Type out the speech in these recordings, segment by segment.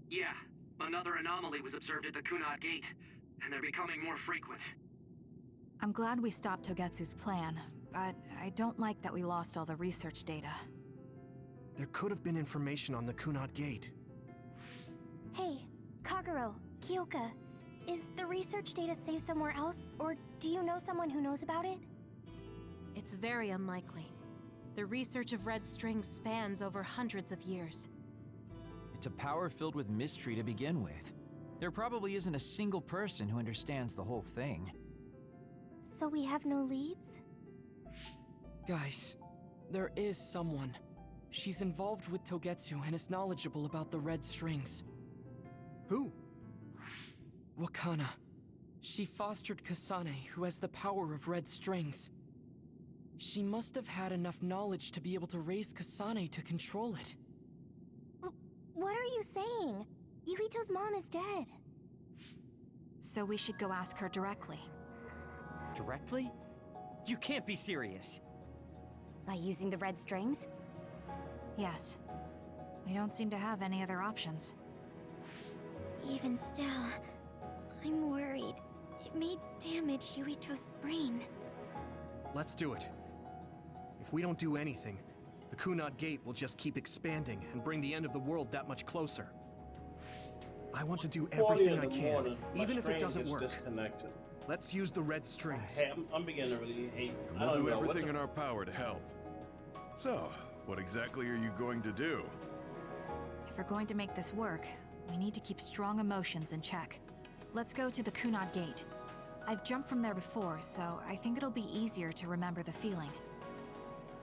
Yeah, another anomaly was observed at the Kunad Gate, and they're becoming more frequent. I'm glad we stopped Togetsu's plan, but I don't like that we lost all the research data. There could have been information on the Kunad Gate. Hey, Kagero, Kyoka, is the research data saved somewhere else, or do you know someone who knows about it? It's very unlikely. The research of red strings spans over hundreds of years. It's a power filled with mystery to begin with. There probably isn't a single person who understands the whole thing. So we have no leads? Guys, there is someone. She's involved with Togetsu and is knowledgeable about the red strings. Who? Wakana. She fostered Kasane, who has the power of red strings. She must have had enough knowledge to be able to raise Kasane to control it. What are you saying? Yuito's mom is dead. So we should go ask her directly. Directly? You can't be serious. By using the red strings? Yes. We don't seem to have any other options. Even still, I'm worried. It may damage Yuito's brain. Let's do it. If we don't do anything, the Kunad Gate will just keep expanding and bring the end of the world that much closer. I want to do everything I can, even if it doesn't work. Disconnected. Let's use the red strings. Hey, I'm beginning to really hate. And we'll do everything in our power to help. So, what exactly are you going to do? If we're going to make this work, we need to keep strong emotions in check. Let's go to the Kunad Gate. I've jumped from there before, so I think it'll be easier to remember the feeling.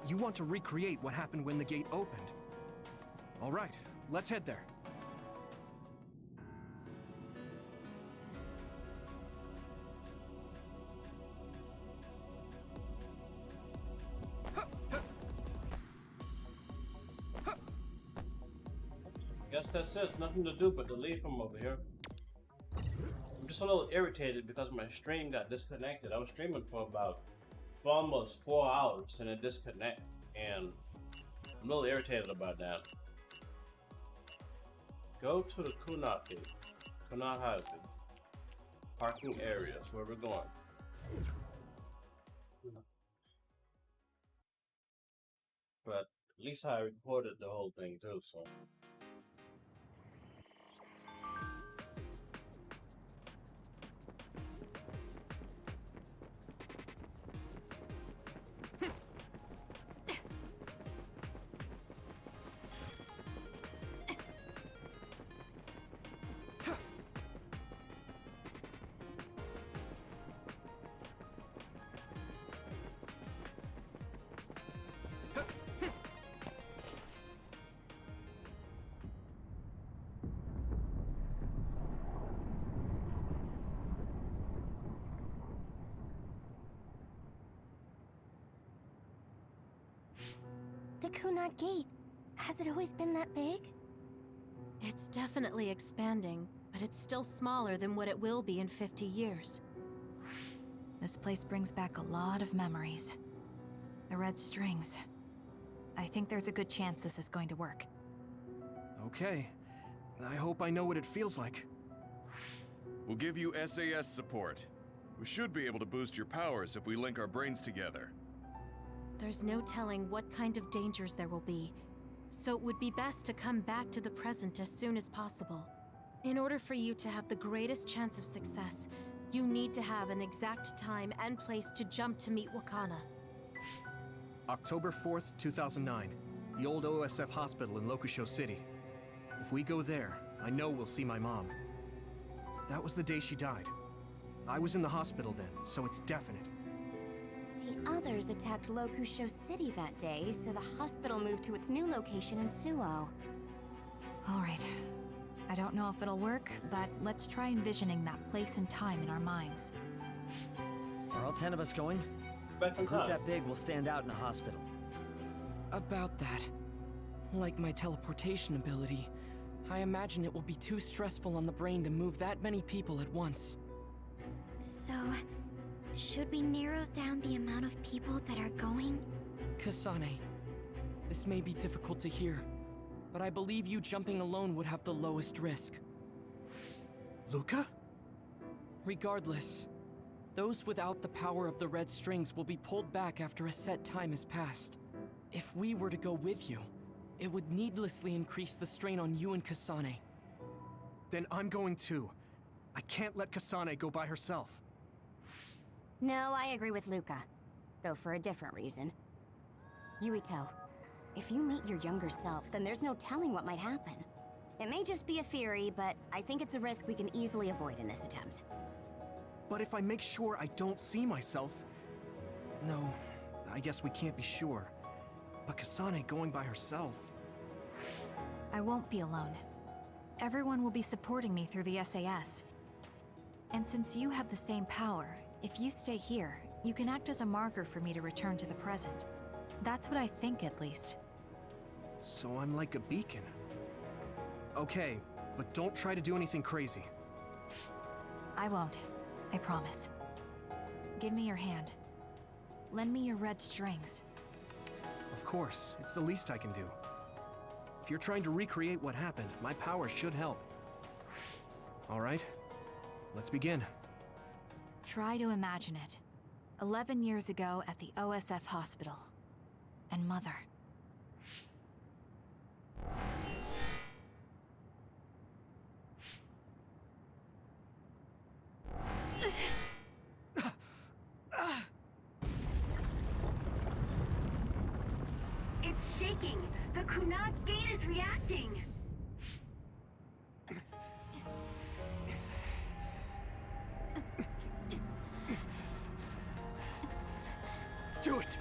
You want to recreate what happened when the gate opened? All right, let's head there. Guess that's it. Nothing to do but to leave from over here. I'm just a little irritated because my stream got disconnected. I was streaming for almost 4 hours and it disconnected, and I'm a little irritated about that. Go to the Kunad Gate. Kunad Highway. Parking areas where we're going. But at least I recorded the whole thing too, so. The Kunad Gate. Has it always been that big? It's definitely expanding, but it's still smaller than what it will be in 50 years. This place brings back a lot of memories. The red strings. I think there's a good chance this is going to work. Okay. I hope I know what it feels like. We'll give you SAS support. We should be able to boost your powers if we link our brains together. There's no telling what kind of dangers there will be, so it would be best to come back to the present as soon as possible. In order for you to have the greatest chance of success, you need to have an exact time and place to jump to meet Wakana. October 4th, 2009. The old OSF hospital in Lokusho City. If we go there, I know we'll see my mom. That was the day she died. I was in the hospital then, so it's definite. The others attacked Lokusho City that day, so the hospital moved to its new location in Suo. All right. I don't know if it'll work, but let's try envisioning that place and time in our minds. Are all 10 of us going? Back A in group time. that big will stand out in a hospital. About that. Like my teleportation ability, I imagine it will be too stressful on the brain to move that many people at once. So, should we narrow down the amount of people that are going? Kasane, this may be difficult to hear, but I believe you jumping alone would have the lowest risk. Luca? Regardless, those without the power of the red strings will be pulled back after a set time has passed. If we were to go with you, it would needlessly increase the strain on you and Kasane. Then I'm going too. I can't let Kasane go by herself. No, I agree with Luca. Though for a different reason. Yuito, if you meet your younger self, then there's no telling what might happen. It may just be a theory, but I think it's a risk we can easily avoid in this attempt. But if I make sure I don't see myself... No, I guess we can't be sure. But Kasane going by herself... I won't be alone. Everyone will be supporting me through the SAS. And since you have the same power, if you stay here, you can act as a marker for me to return to the present. That's what I think, at least. So I'm like a beacon. Okay, but don't try to do anything crazy. I won't. I promise. Give me your hand. Lend me your red strings. Of course, it's the least I can do. If you're trying to recreate what happened, my power should help. All right, let's begin. Try to imagine it. 11 years ago at the OSF hospital. And Mother. It's shaking! The Kunad Gate is reacting! Do it!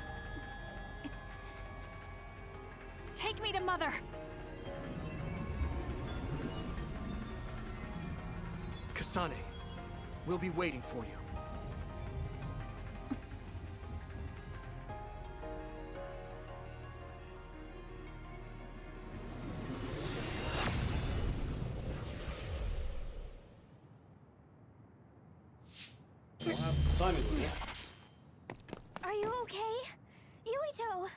Take me to Mother! Kasane, we'll be waiting for you. Are you okay? Yuito!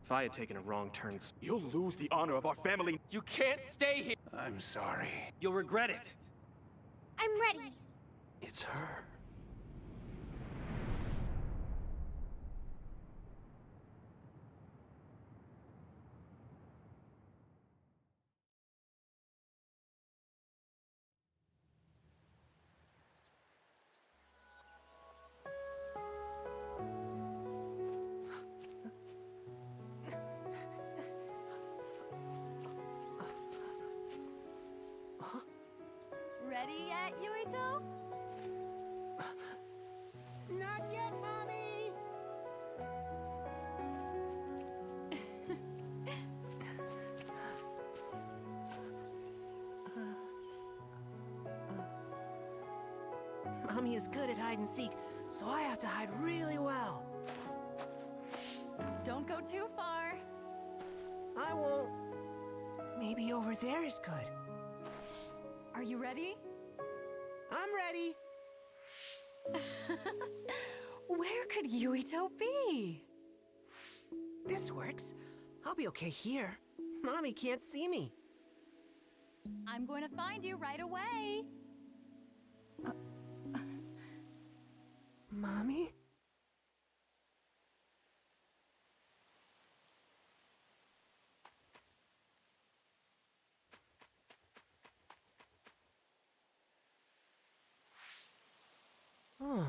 If I had taken a wrong turn... You'll lose the honor of our family. You can't stay here! I'm sorry. You'll regret it! I'm ready! It's her. Ready yet, Yuito? Not yet, Mommy! Mommy is good at hide and seek, so I have to hide really well. Don't go too far. I won't. Maybe over there is good. Are you ready? I'm ready. Where could Yuito be? This works. I'll be okay here. Mommy can't see me. I'm going to find you right away. Mommy? Huh.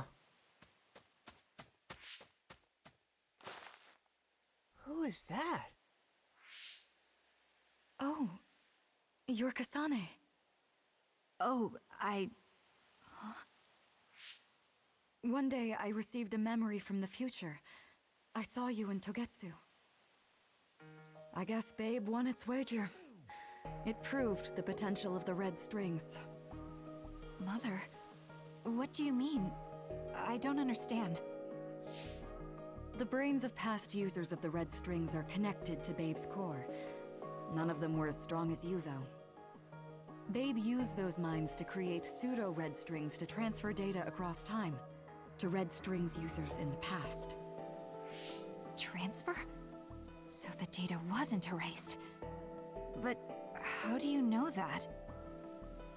Who is that? Oh, you're Kasane. Oh, One day I received a memory from the future. I saw you in Togetsu. I guess Babe won its wager. It proved the potential of the red strings. Mother, what do you mean? I don't understand. The brains of past users of the red strings are connected to Babe's core. None of them were as strong as you, though. Babe used those minds to create pseudo-red strings to transfer data across time, to red strings users in the past. Transfer? So the data wasn't erased. But how do you know that?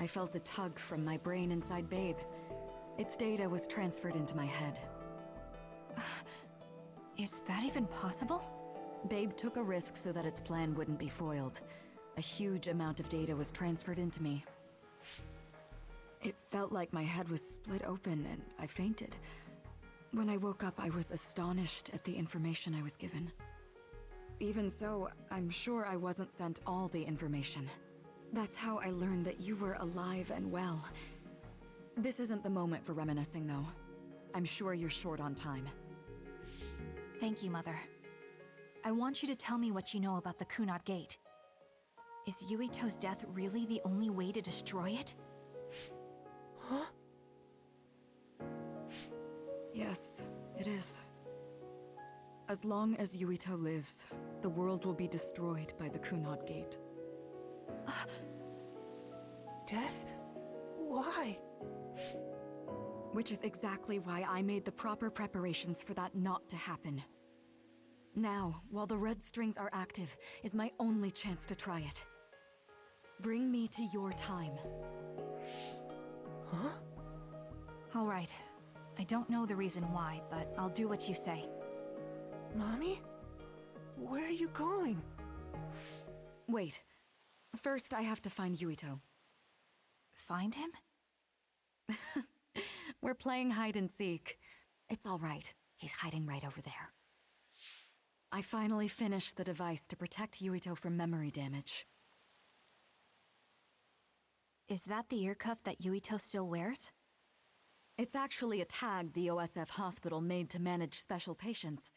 I felt a tug from my brain inside Babe. Its data was transferred into my head. Is that even possible? Babe took a risk so that its plan wouldn't be foiled. A huge amount of data was transferred into me. It felt like my head was split open and I fainted. When I woke up, I was astonished at the information I was given. Even so, I'm sure I wasn't sent all the information. That's how I learned that you were alive and well. This isn't the moment for reminiscing, though. I'm sure you're short on time. Thank you, Mother. I want you to tell me what you know about the Kunad Gate. Is Yuito's death really the only way to destroy it? Huh? Yes, it is. As long as Yuito lives, the world will be destroyed by the Kunad Gate. Death? Why? Which is exactly why I made the proper preparations for that not to happen. Now, while the red strings are active, is my only chance to try it. Bring me to your time. Huh? All right. I don't know the reason why, but I'll do what you say. Mommy? Where are you going? Wait. First, I have to find Yuito. Find him? We're playing hide and seek. It's all right. He's hiding right over there. I finally finished the device to protect Yuito from memory damage. Is that the ear cuff that Yuito still wears? It's actually a tag the OSF hospital made to manage special patients.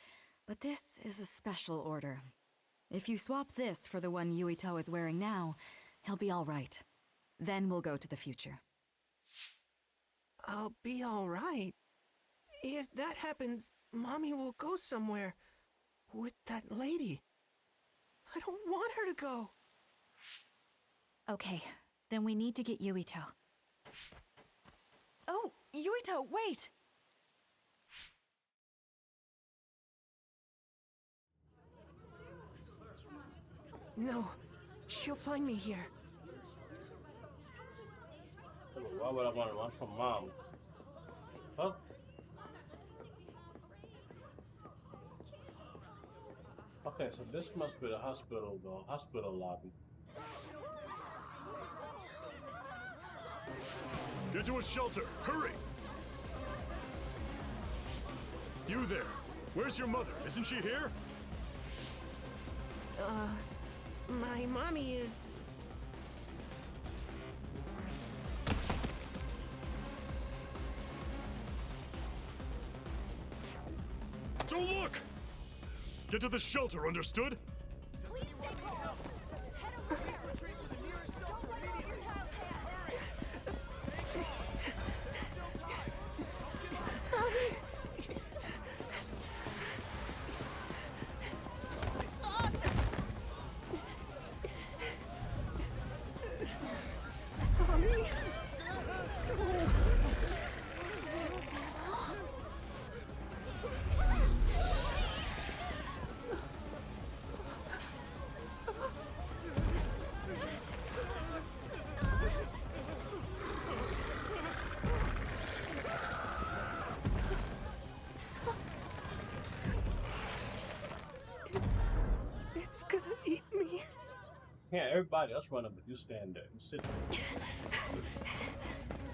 But this is a special order. If you swap this for the one Yuito is wearing now, he'll be all right. Then we'll go to the future. I'll be all right. If that happens, Mommy will go somewhere. With that lady. I don't want her to go. Okay, then we need to get Yuito. Oh, Yuito, wait! No, she'll find me here. Why would I want to run from Mom? Huh? Okay, so this must be the hospital lobby. Get to a shelter! Hurry! You there! Where's your mother? Isn't she here? My mommy is... Don't look! Get to the shelter, understood? Please stay calm. Head over there. Retreat to the nearest shelter. Don't let go of your child's hand. Mommy! Mommy? It's gonna eat me. Yeah, everybody else run up, but you stand there. You sit there.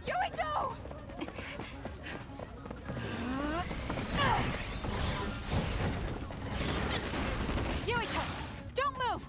Yuito! Yuito! Don't move!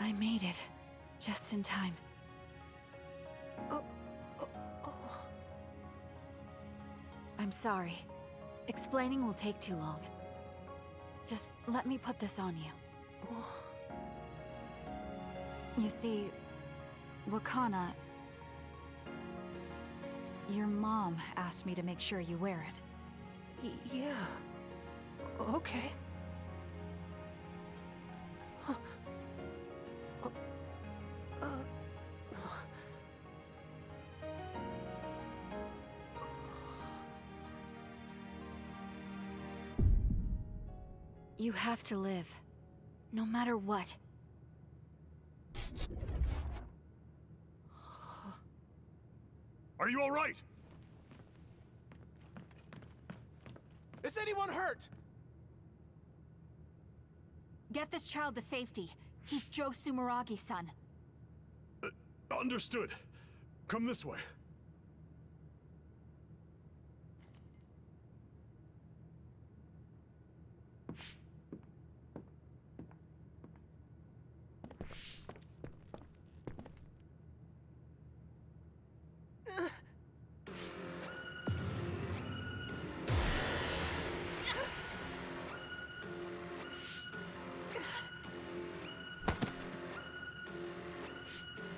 I made it. Just in time. I'm sorry. Explaining will take too long. Just let me put this on you. You see, Wakana... Your mom asked me to make sure you wear it. Yeah. Okay. Huh. You have to live. No matter what. Are you all right? Is anyone hurt? Get this child to safety. He's Joe Sumeragi's son. Understood. Come this way.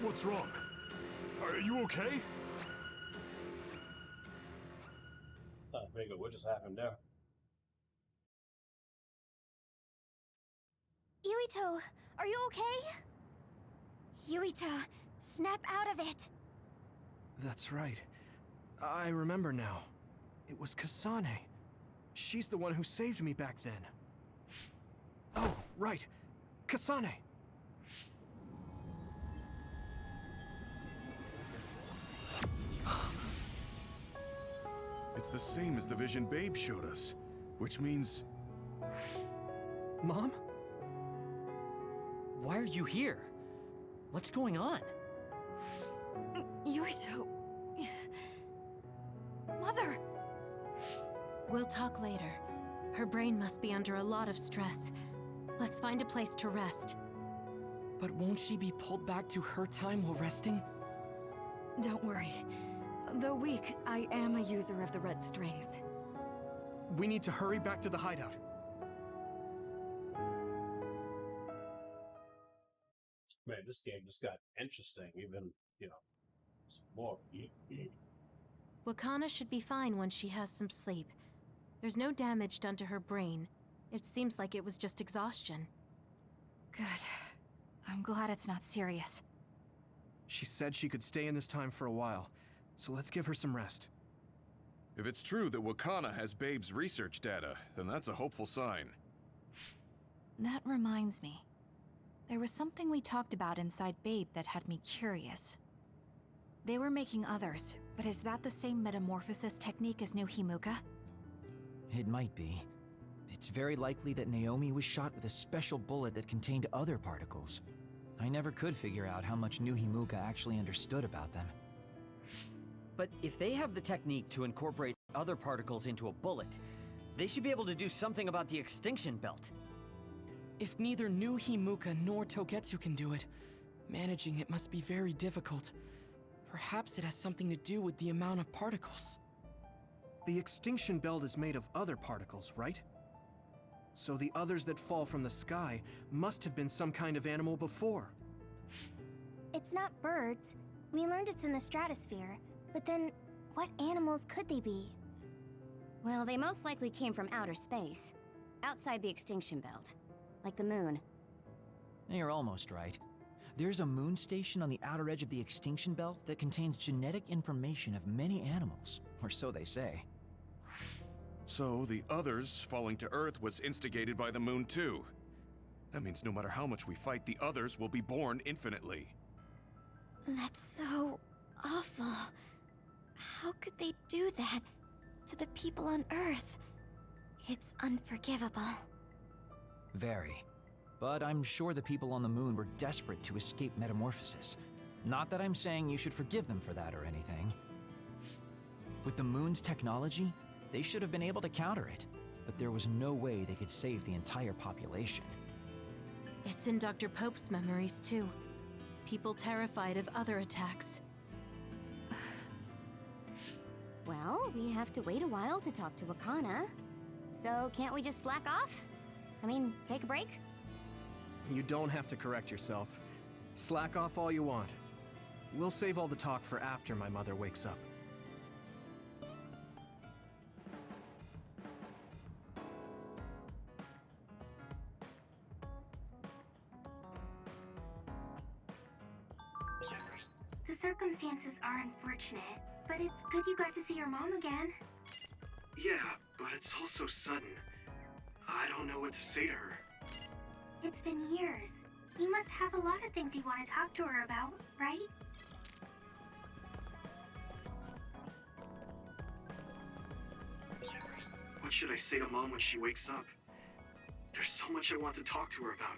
What's wrong? Are you okay? I figured what just happened there. Yuito, are you okay? Yuito, snap out of it. That's right. I remember now. It was Kasane. She's the one who saved me back then. Oh, right. Kasane! It's the same as the vision Babe showed us, which means... Mom? Why are you here? What's going on? Yuito... Mother! We'll talk later. Her brain must be under a lot of stress. Let's find a place to rest. But won't she be pulled back to her time while resting? Don't worry. Though weak, I am a user of the red strings. We need to hurry back to the hideout. Man, this game just got interesting, even, you know, some more. Wakana should be fine when she has some sleep. There's no damage done to her brain. It seems like it was just exhaustion. Good. I'm glad it's not serious. She said she could stay in this time for a while, so let's give her some rest. If it's true that Wakana has Babe's research data, then that's a hopeful sign. That reminds me. There was something we talked about inside Babe that had me curious. They were making others, but is that the same metamorphosis technique as New Himuka? It might be. It's very likely that Naomi was shot with a special bullet that contained other particles. I never could figure out how much New Himuka actually understood about them. But if they have the technique to incorporate other particles into a bullet, they should be able to do something about the extinction belt. If neither New Himuka nor Togetsu can do it, managing it must be very difficult. Perhaps it has something to do with the amount of particles. The extinction belt is made of other particles, right? So the others that fall from the sky must have been some kind of animal before. It's not birds. We learned it's in the stratosphere. But then, what animals could they be? Well, they most likely came from outer space. Outside the extinction belt. Like the moon. You're almost right. There's a moon station on the outer edge of the extinction belt that contains genetic information of many animals, or so they say. So the others falling to Earth was instigated by the moon too. That means no matter how much we fight, the others will be born infinitely. That's so awful. How could they do that to the people on Earth? It's unforgivable. Very. But I'm sure the people on the moon were desperate to escape metamorphosis. Not that I'm saying you should forgive them for that or anything. With the moon's technology, they should have been able to counter it, but there was no way they could save the entire population. It's in Dr. Pope's memories, too. People terrified of other attacks. Well, we have to wait a while to talk to Wakana. So can't we just slack off? I mean, take a break? You don't have to correct yourself. Slack off all you want. We'll save all the talk for after my mother wakes up. The circumstances are unfortunate, but it's good you got to see your mom again. Yeah, but it's all so sudden. I don't know what to say to her. It's been years. You must have a lot of things you want to talk to her about, right? What should I say to Mom when she wakes up? There's so much I want to talk to her about.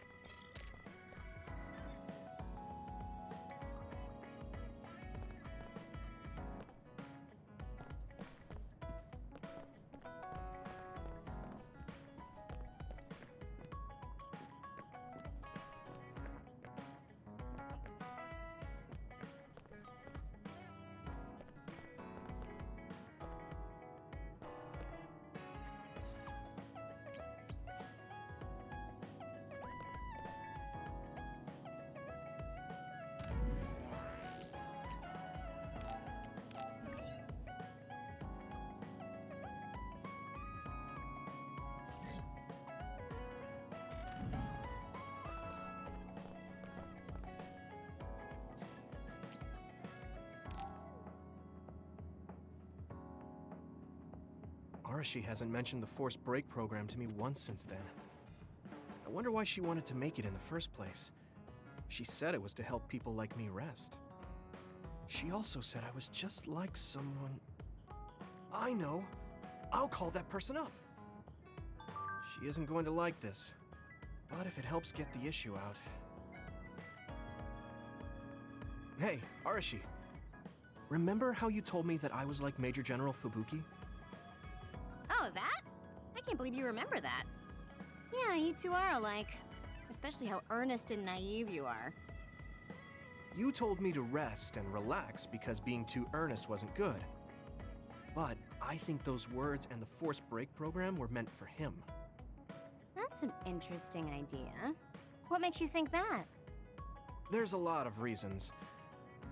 Arashi hasn't mentioned the forced break program to me once since then. I wonder why she wanted to make it in the first place. She said it was to help people like me rest. She also said I was just like someone... I know! I'll call that person up! She isn't going to like this, but if it helps get the issue out... Hey, Arashi. Remember how you told me that I was like Major General Fubuki? Oh, that? I can't believe you remember that. Yeah, you two are alike. Especially how earnest and naive you are. You told me to rest and relax because being too earnest wasn't good. But I think those words and the forced break program were meant for him. That's an interesting idea. What makes you think that? There's a lot of reasons,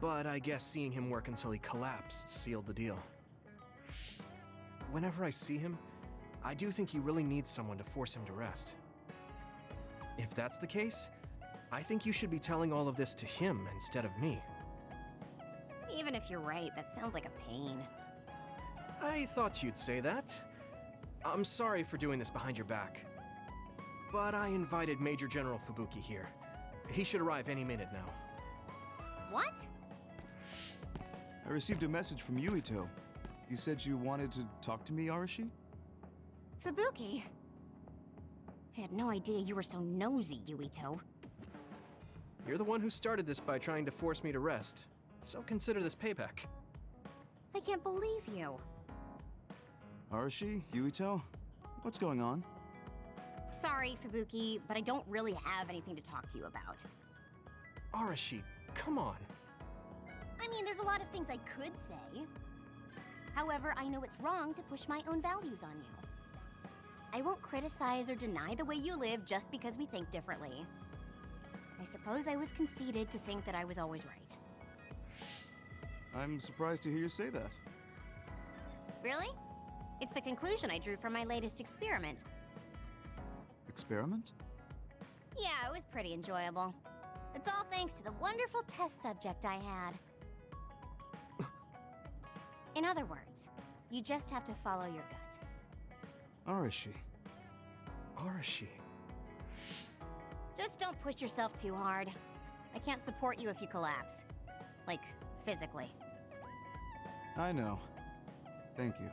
but I guess seeing him work until he collapsed sealed the deal. Whenever I see him, I do think he really needs someone to force him to rest. If that's the case, I think you should be telling all of this to him instead of me. Even if you're right, that sounds like a pain. I thought you'd say that. I'm sorry for doing this behind your back. But I invited Major General Fubuki here. He should arrive any minute now. What? I received a message from Yuito. You said you wanted to talk to me, Arashi? Fubuki? I had no idea you were so nosy, Yuito. You're the one who started this by trying to force me to rest, so consider this payback. I can't believe you. Arashi, Yuito, what's going on? Sorry, Fubuki, but I don't really have anything to talk to you about. Arashi, come on. I mean, there's a lot of things I could say. However, I know it's wrong to push my own values on you. I won't criticize or deny the way you live just because we think differently. I suppose I was conceited to think that I was always right. I'm surprised to hear you say that. Really? It's the conclusion I drew from my latest experiment. Experiment? Yeah, it was pretty enjoyable. It's all thanks to the wonderful test subject I had. In other words, you just have to follow your gut. Arashi. Arashi. Just don't push yourself too hard. I can't support you if you collapse. Like, physically. I know. Thank you.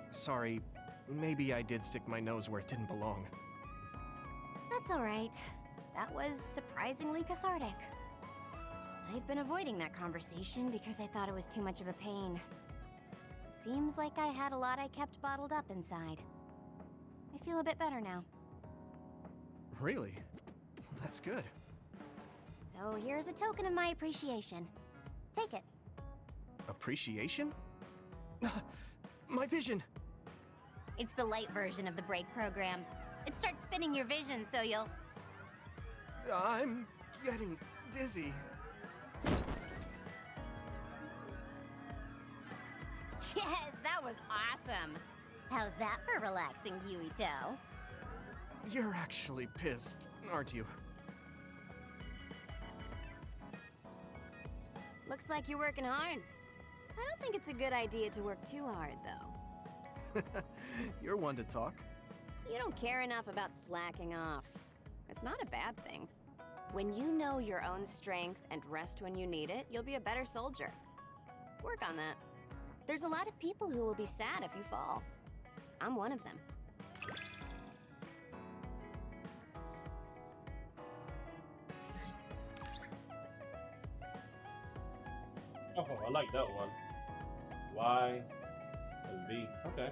Sorry, maybe I did stick my nose where it didn't belong. That's alright. That was surprisingly cathartic. I've been avoiding that conversation because I thought it was too much of a pain. Seems like I had a lot I kept bottled up inside. I feel a bit better now. Really? That's good. So here's a token of my appreciation. Take it. Appreciation? My vision! It's the light version of the break program. It starts spinning your vision, so you'll... I'm getting dizzy. Yes, that was awesome! How's that for relaxing, Yuito? You're actually pissed, aren't you? Looks like you're working hard. I don't think it's a good idea to work too hard, though. You're one to talk. You don't care enough about slacking off. It's not a bad thing. When you know your own strength and rest when you need it, you'll be a better soldier. Work on that. There's a lot of people who will be sad if you fall. I'm one of them. Oh, I like that one. Y and B. Okay.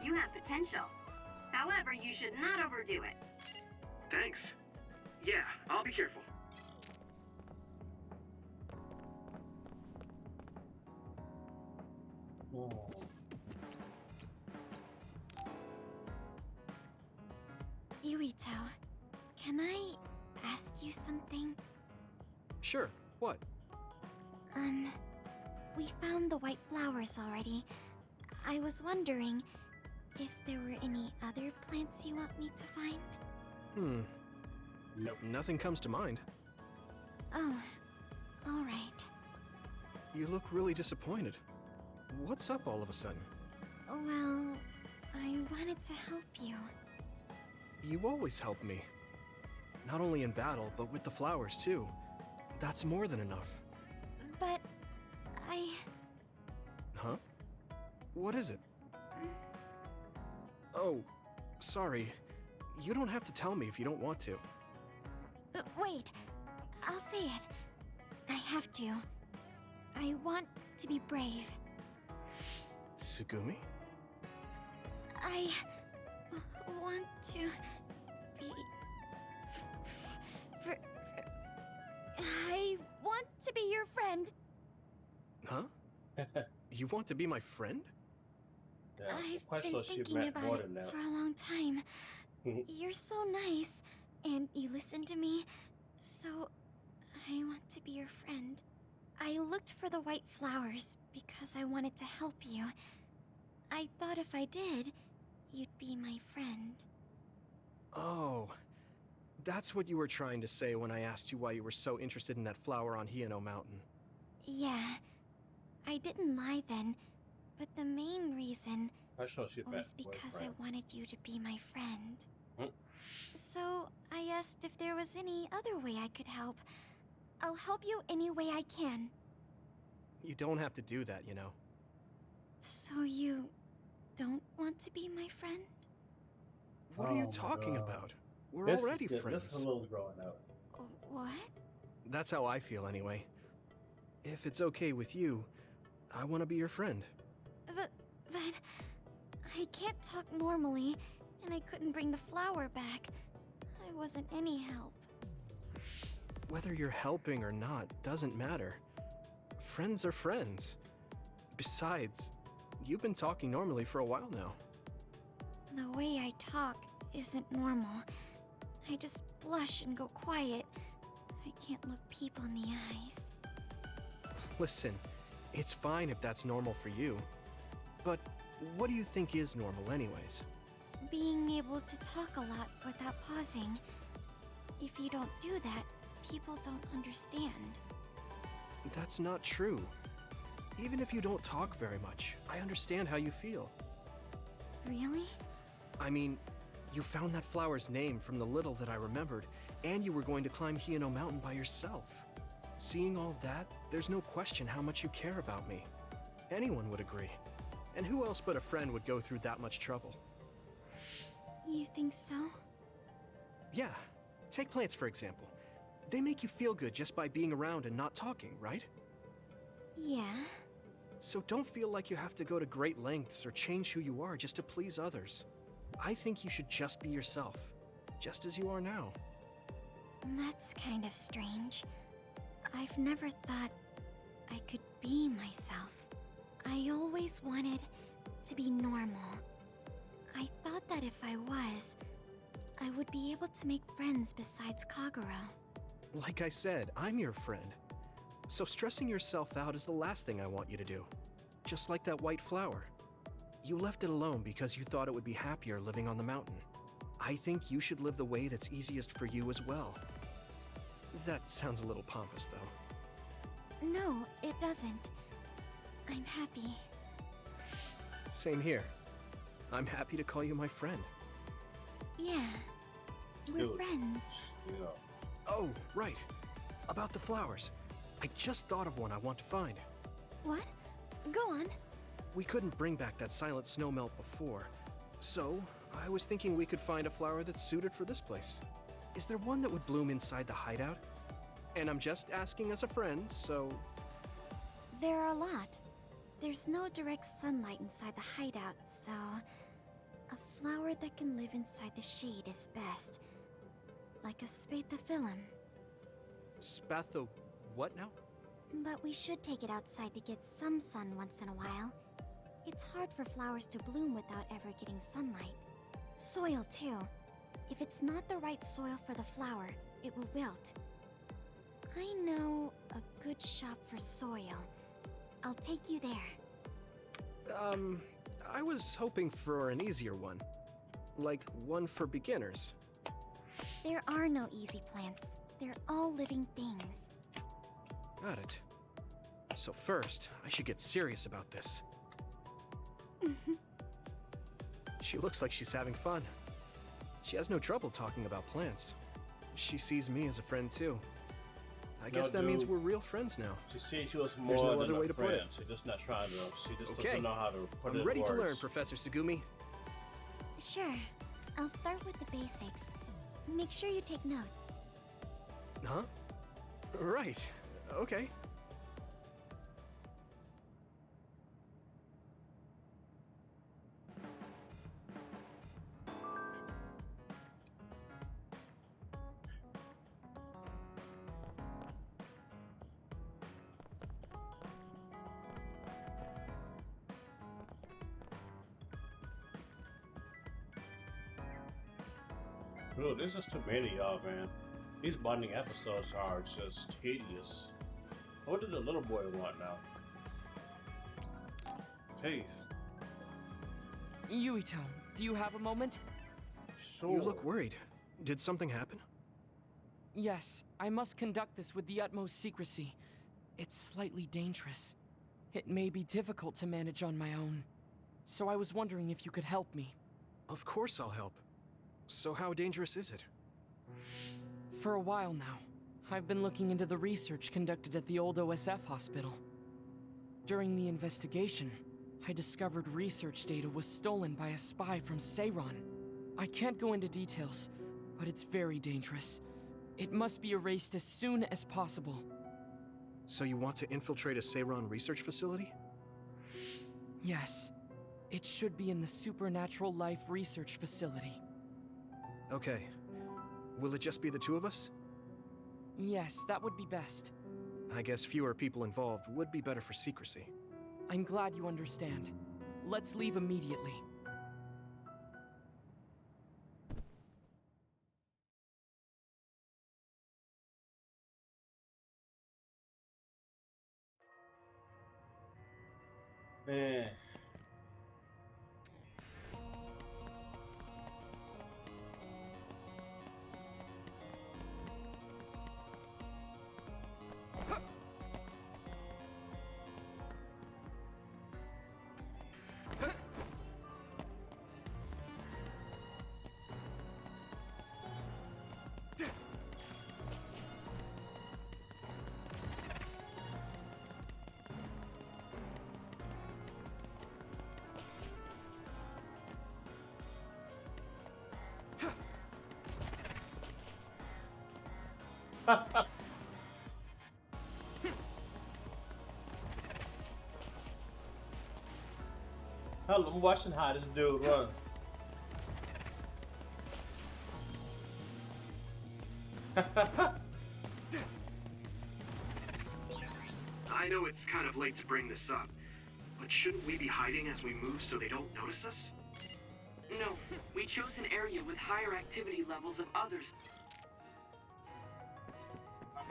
You have potential. However, you should not overdo it. Thanks. Yeah, I'll be careful. Yuito, can I ask you something? Sure, what? We found the white flowers already. I was wondering if there were any other plants you want me to find? Nope. Nothing comes to mind. Oh, alright. You look really disappointed. What's up all of a sudden? Well, I wanted to help you. You always help me. Not only in battle, but with the flowers too. That's more than enough. But Huh? What is it? Oh, sorry. You don't have to tell me if you don't want to. Wait, I'll say it. I have to. I want to be brave. Tsugumi? I want to be... I want to be your friend. Huh? You want to be my friend? Yeah, I've been thinking about it for a long time. You're so nice, and you listen to me, so I want to be your friend. I looked for the white flowers because I wanted to help you. I thought if I did, you'd be my friend. Oh, that's what you were trying to say when I asked you why you were so interested in that flower on Hieno Mountain. Yeah, I didn't lie then, but the main reason was because I wanted you to be my friend. So I asked if there was any other way I could help. I'll help you any way I can. You don't have to do that, you know. So you don't want to be my friend? What are you talking about? We're already friends. This is a little growing up. What? That's how I feel anyway. If it's okay with you, I want to be your friend. But I can't talk normally, and I couldn't bring the flower back. I wasn't any help. Whether you're helping or not doesn't matter. Friends are friends. Besides, you've been talking normally for a while now. The way I talk isn't normal. I just blush and go quiet. I can't look people in the eyes. Listen, it's fine if that's normal for you. But what do you think is normal anyways? Being able to talk a lot without pausing. If you don't do that, people don't understand. That's not true. Even if you don't talk very much, I understand how you feel. Really? I mean, you found that flower's name from the little that I remembered, and you were going to climb Hieno Mountain by yourself. Seeing all that, there's no question how much you care about me. Anyone would agree. And who else but a friend would go through that much trouble? You think so? Yeah. Take plants, for example. They make you feel good just by being around and not talking, right? Yeah. So don't feel like you have to go to great lengths or change who you are just to please others. I think you should just be yourself, just as you are now. That's kind of strange. I've never thought I could be myself. I always wanted to be normal. I thought that if I was, I would be able to make friends besides Kagero. Like I said, I'm your friend. So stressing yourself out is the last thing I want you to do. Just like that white flower. You left it alone because you thought it would be happier living on the mountain. I think you should live the way that's easiest for you as well. That sounds a little pompous, though. No, it doesn't. I'm happy. Same here. I'm happy to call you my friend. Yeah, we're friends. Yeah. Oh, right. About the flowers. I just thought of one I want to find. What? Go on. We couldn't bring back that silent snowmelt before, so I was thinking we could find a flower that's suited for this place. Is there one that would bloom inside the hideout? And I'm just asking as a friend, so... There are a lot. There's no direct sunlight inside the hideout, so... a flower that can live inside the shade is best. Like a spathiphyllum. Spatho... what now? But we should take it outside to get some sun once in a while. It's hard for flowers to bloom without ever getting sunlight. Soil, too. If it's not the right soil for the flower, it will wilt. I know a good shop for soil. I'll take you there. I was hoping for an easier one. Like one for beginners. There are no easy plants. They're all living things. Got it. So first, I should get serious about this. She looks like she's having fun. She has no trouble talking about plants. She sees me as a friend too. I guess that means we're real friends now. She was more There's no than other a way to put friend. it. She's just not trying to. She just Okay. doesn't know how to put it I'm in ready to words. learn, Professor Sugumi. Sure. I'll start with the basics. Make sure you take notes. Huh? Right. Okay. Bro, this is too many, y'all, man. These bonding episodes are just tedious. What did the little boy want now? Jeez. Yuito, do you have a moment? Sure. You look worried. Did something happen? Yes, I must conduct this with the utmost secrecy. It's slightly dangerous. It may be difficult to manage on my own. So I was wondering if you could help me. Of course I'll help. So how dangerous is it? For a while now, I've been looking into the research conducted at the old OSF hospital. During the investigation, I discovered research data was stolen by a spy from Seiron. I can't go into details, but it's very dangerous. It must be erased as soon as possible. So you want to infiltrate a Seiron research facility? Yes. It should be in the Supernatural Life Research Facility. Okay. Will it just be the two of us? Yes, that would be best. I guess fewer people involved would be better for secrecy. I'm glad you understand. Let's leave immediately. Man. I'm watching how this dude run. know it's kind of late to bring this up, but shouldn't we be hiding as we move so they don't notice us? No, we chose an area with higher activity levels of others.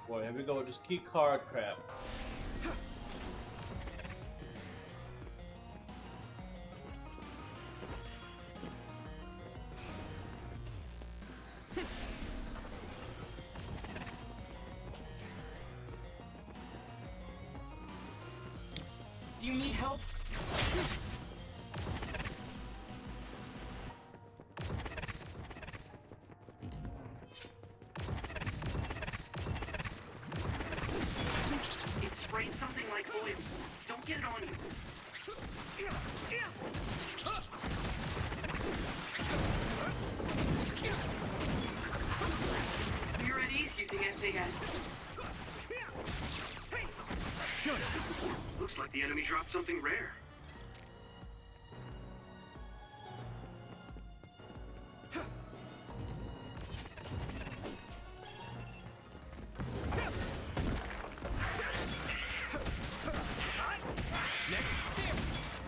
Boy, here we go with this key card crap. Do you need help? It sprayed something like oil. Don't get it on you. We're at ease using SAS. Good. Looks like the enemy dropped something rare.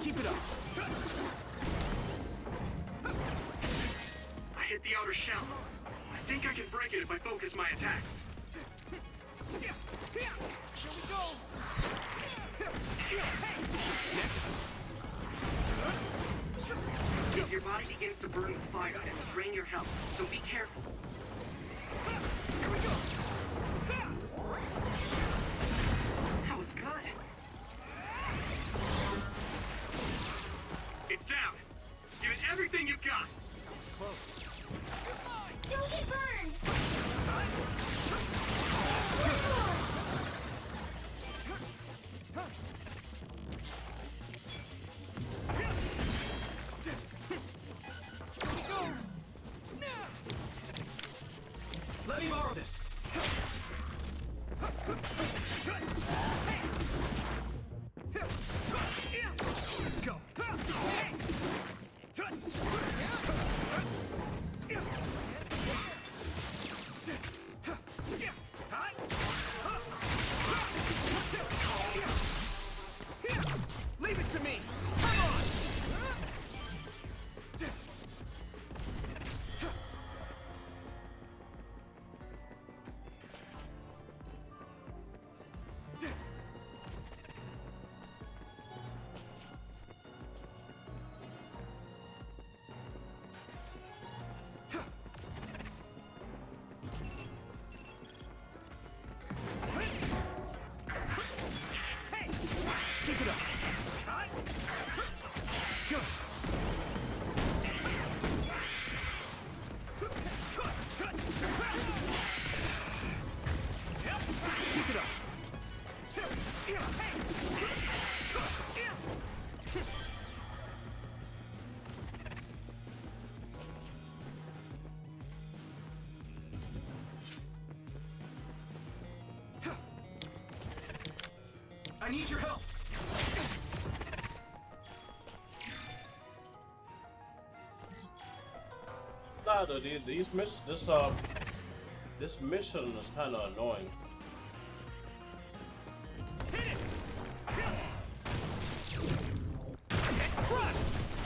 Keep it up. I hit the outer shell. I think I can break it if I focus my attacks. Here we go! Your body begins to burn with fire and will drain your health, so be careful. Here we go! That was good. It's down. Give it everything you've got. That was close. Don't get burned! Let me borrow this. Let's go. Leave it to me. Come on. Keep it up. Good. Keep it up. I need your help. Nah, though, these missions, this mission is kind of annoying.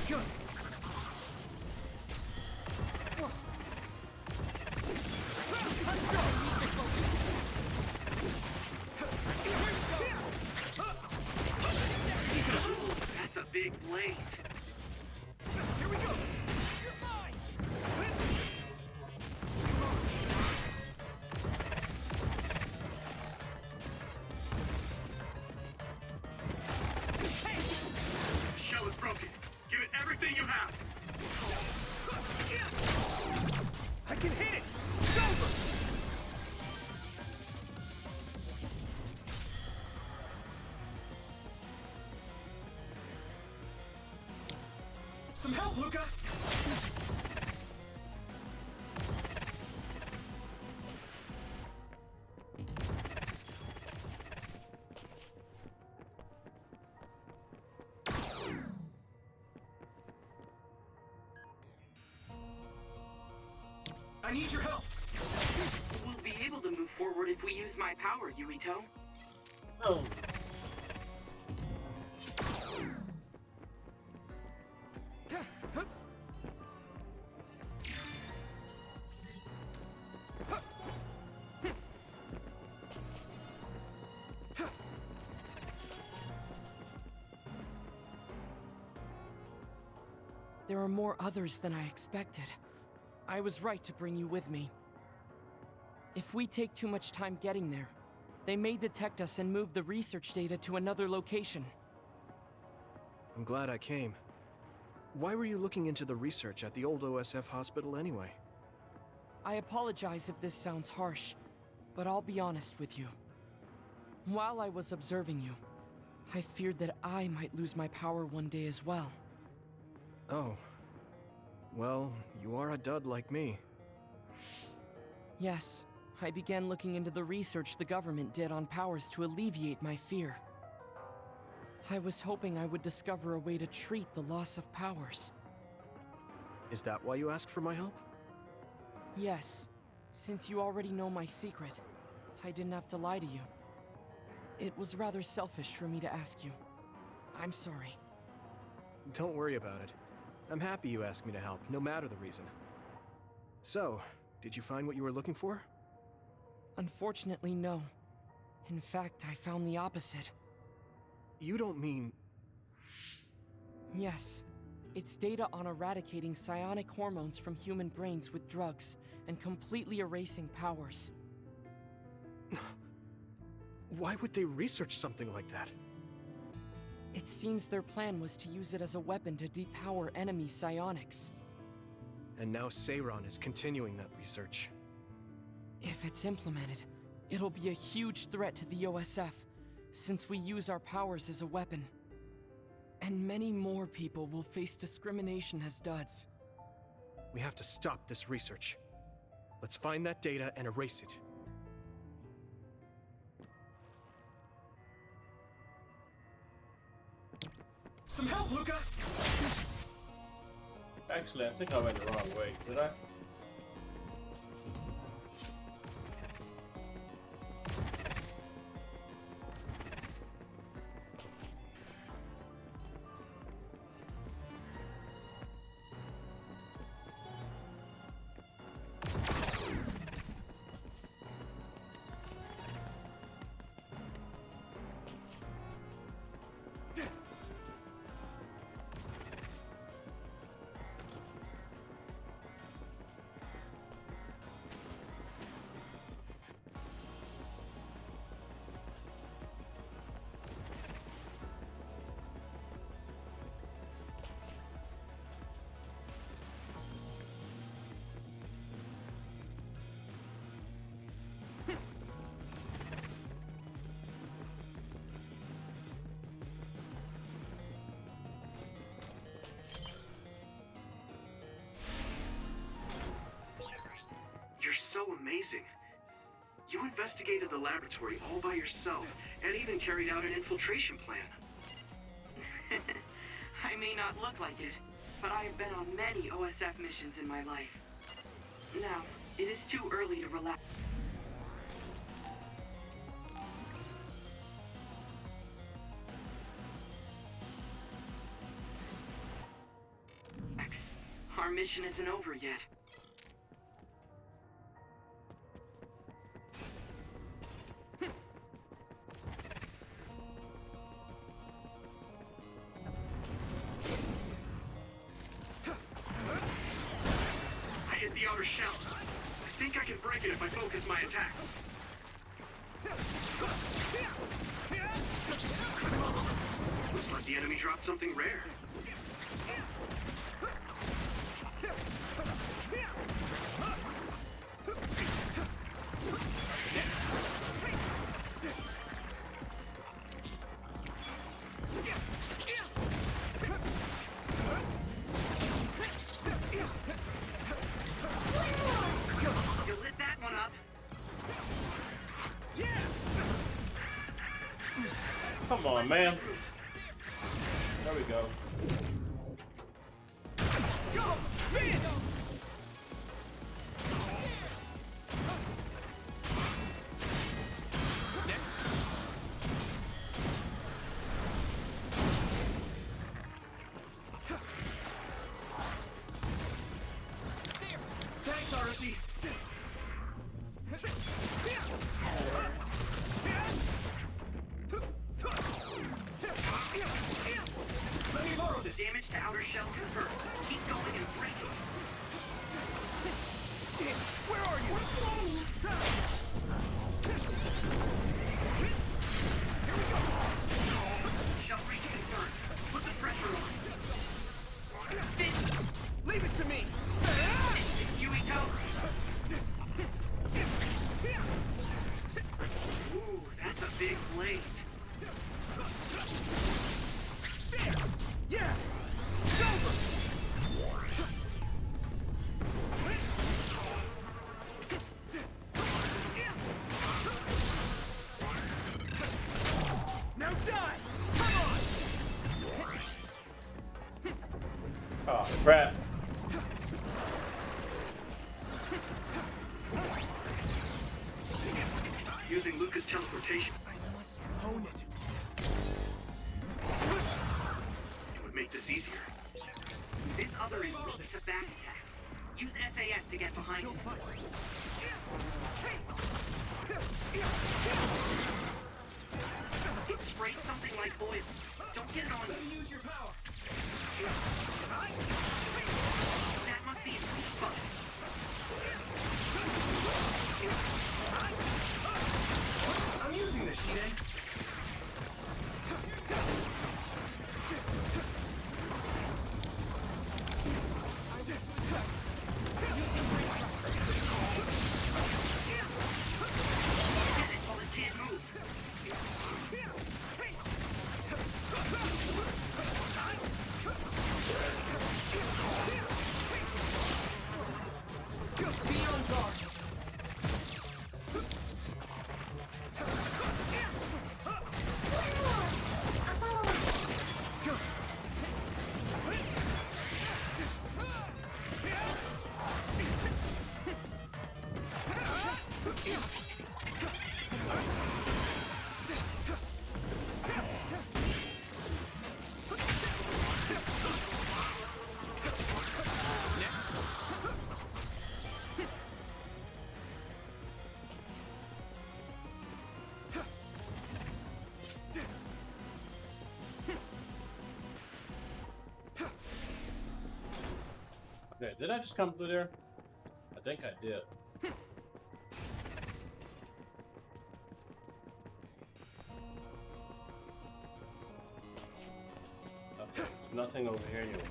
Good. That's a big blaze. Here we go. The shell is broken. Give it everything you have. I can hit it. It's over. Some help, Luca. I need your help. We'll be able to move forward if we use my power, Yuito. Oh. There are more others than I expected. I was right to bring you with me. If we take too much time getting there, they may detect us and move the research data to another location. I'm glad I came. Why were you looking into the research at the old OSF hospital anyway? I apologize if this sounds harsh, but I'll be honest with you. While I was observing you, I feared that I might lose my power one day as well. Oh. Well, you are a dud like me. Yes, I began looking into the research the government did on powers to alleviate my fear. I was hoping I would discover a way to treat the loss of powers. Is that why you asked for my help? Yes, since you already know my secret, I didn't have to lie to you. It was rather selfish for me to ask you. I'm sorry. Don't worry about it. I'm happy you asked me to help, no matter the reason. So, did you find what you were looking for? Unfortunately, no. In fact, I found the opposite. You don't mean... Yes. It's data on eradicating psionic hormones from human brains with drugs, and completely erasing powers. Why would they research something like that? It seems their plan was to use it as a weapon to depower enemy psionics. And now Seiron is continuing that research. If it's implemented, it'll be a huge threat to the OSF, since we use our powers as a weapon. And many more people will face discrimination as duds. We have to stop this research. Let's find that data and erase it. Some help, Luca! Actually, I think I went the wrong way. Did I? You're so amazing. You investigated the laboratory all by yourself, and even carried out an infiltration plan. I may not look like it, but I have been on many OSF missions in my life. Now, it is too early to relax. Our mission isn't over yet. I hit the outer shell. I think I can break it if I focus my attacks. Looks like the enemy dropped something rare. You lit that one up. Come on, man. There we go. Thanks, Arashi. Let me borrow this. this? Damage to outer shell confirmed. Keep going and break it. Damn, where are you? Where's the enemy? Shell breach confirmed. Put the pressure on. Leave it to me! It's Yuito. Ooh, that's a big blaze. There! Yeah! It's over! Now die! Come on! Oh, crap. Using Luca's teleportation. I must own it. It would make this easier. This other is weak to back attacks. Use SAS to get behind it. It sprayed something like oil. Don't get it on you. Use your power. That must be its weak spot. I'm using this, Shide. Get it while it can't move. Be on guard. Okay, did I just come through there? I think I did. Okay, there's nothing over here anyway.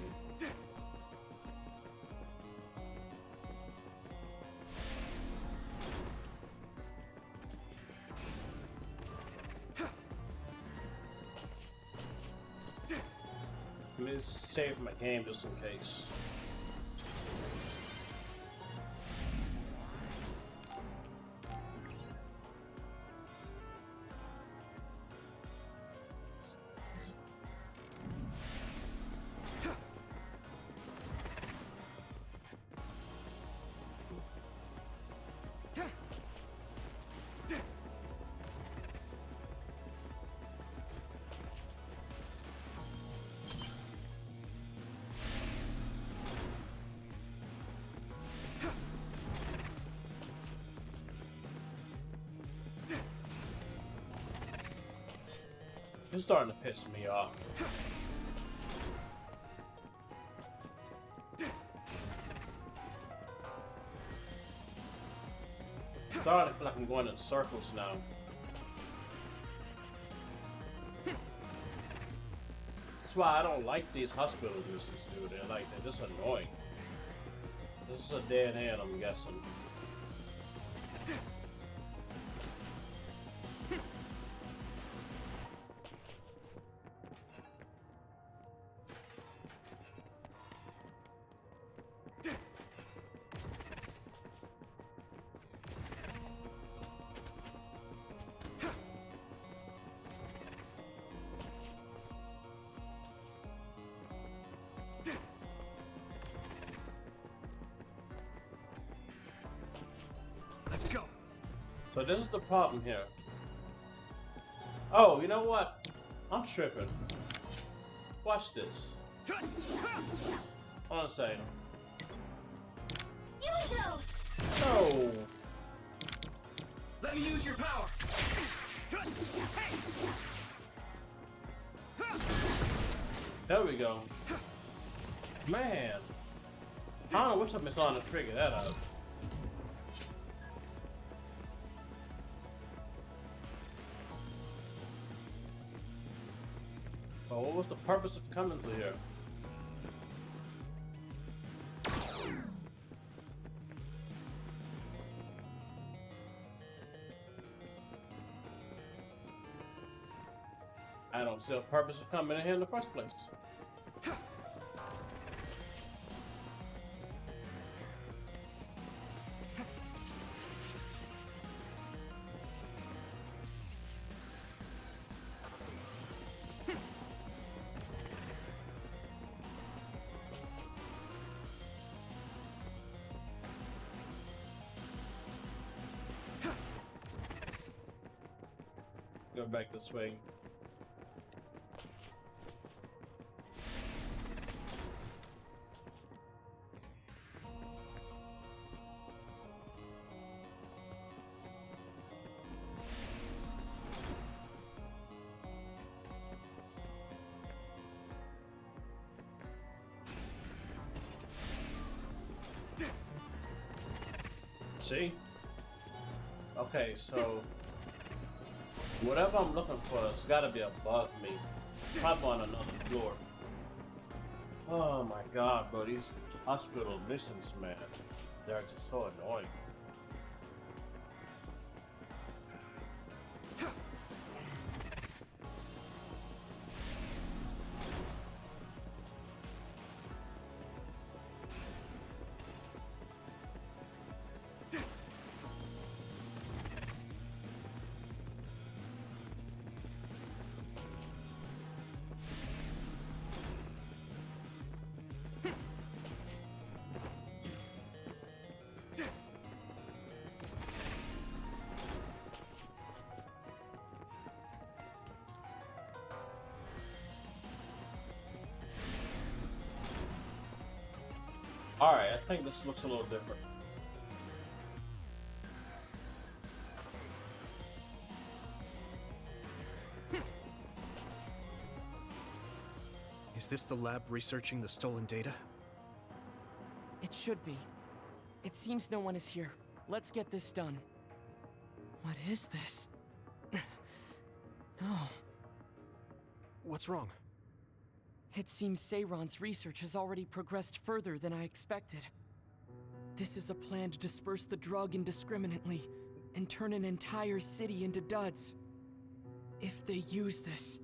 Let me save my game just in case. It's starting to piss me off. Starting to feel like I'm going in circles now. That's why I don't like these hospital missions, dude. They're just annoying. This is a dead end, I'm guessing. Let's go. So this is the problem here. Oh, you know what? I'm tripping. Watch this. Hold on a second. Yuito! No! Let me use your power. There we go. Man. I don't know which of me starting to figure that out. Oh, what was the purpose of coming through here? I don't see a purpose of coming in here in the first place. Go back this way. See? Okay, so whatever I'm looking for, there's gotta be above me. Probably on another floor. Oh my god, bro, these hospital missions, man, they're just so annoying. Alright, I think this looks a little different. Is this the lab researching the stolen data? It should be. It seems no one is here. Let's get this done. What is this? No. What's wrong? It seems Seiron's research has already progressed further than I expected. This is a plan to disperse the drug indiscriminately and turn an entire city into duds. If they use this,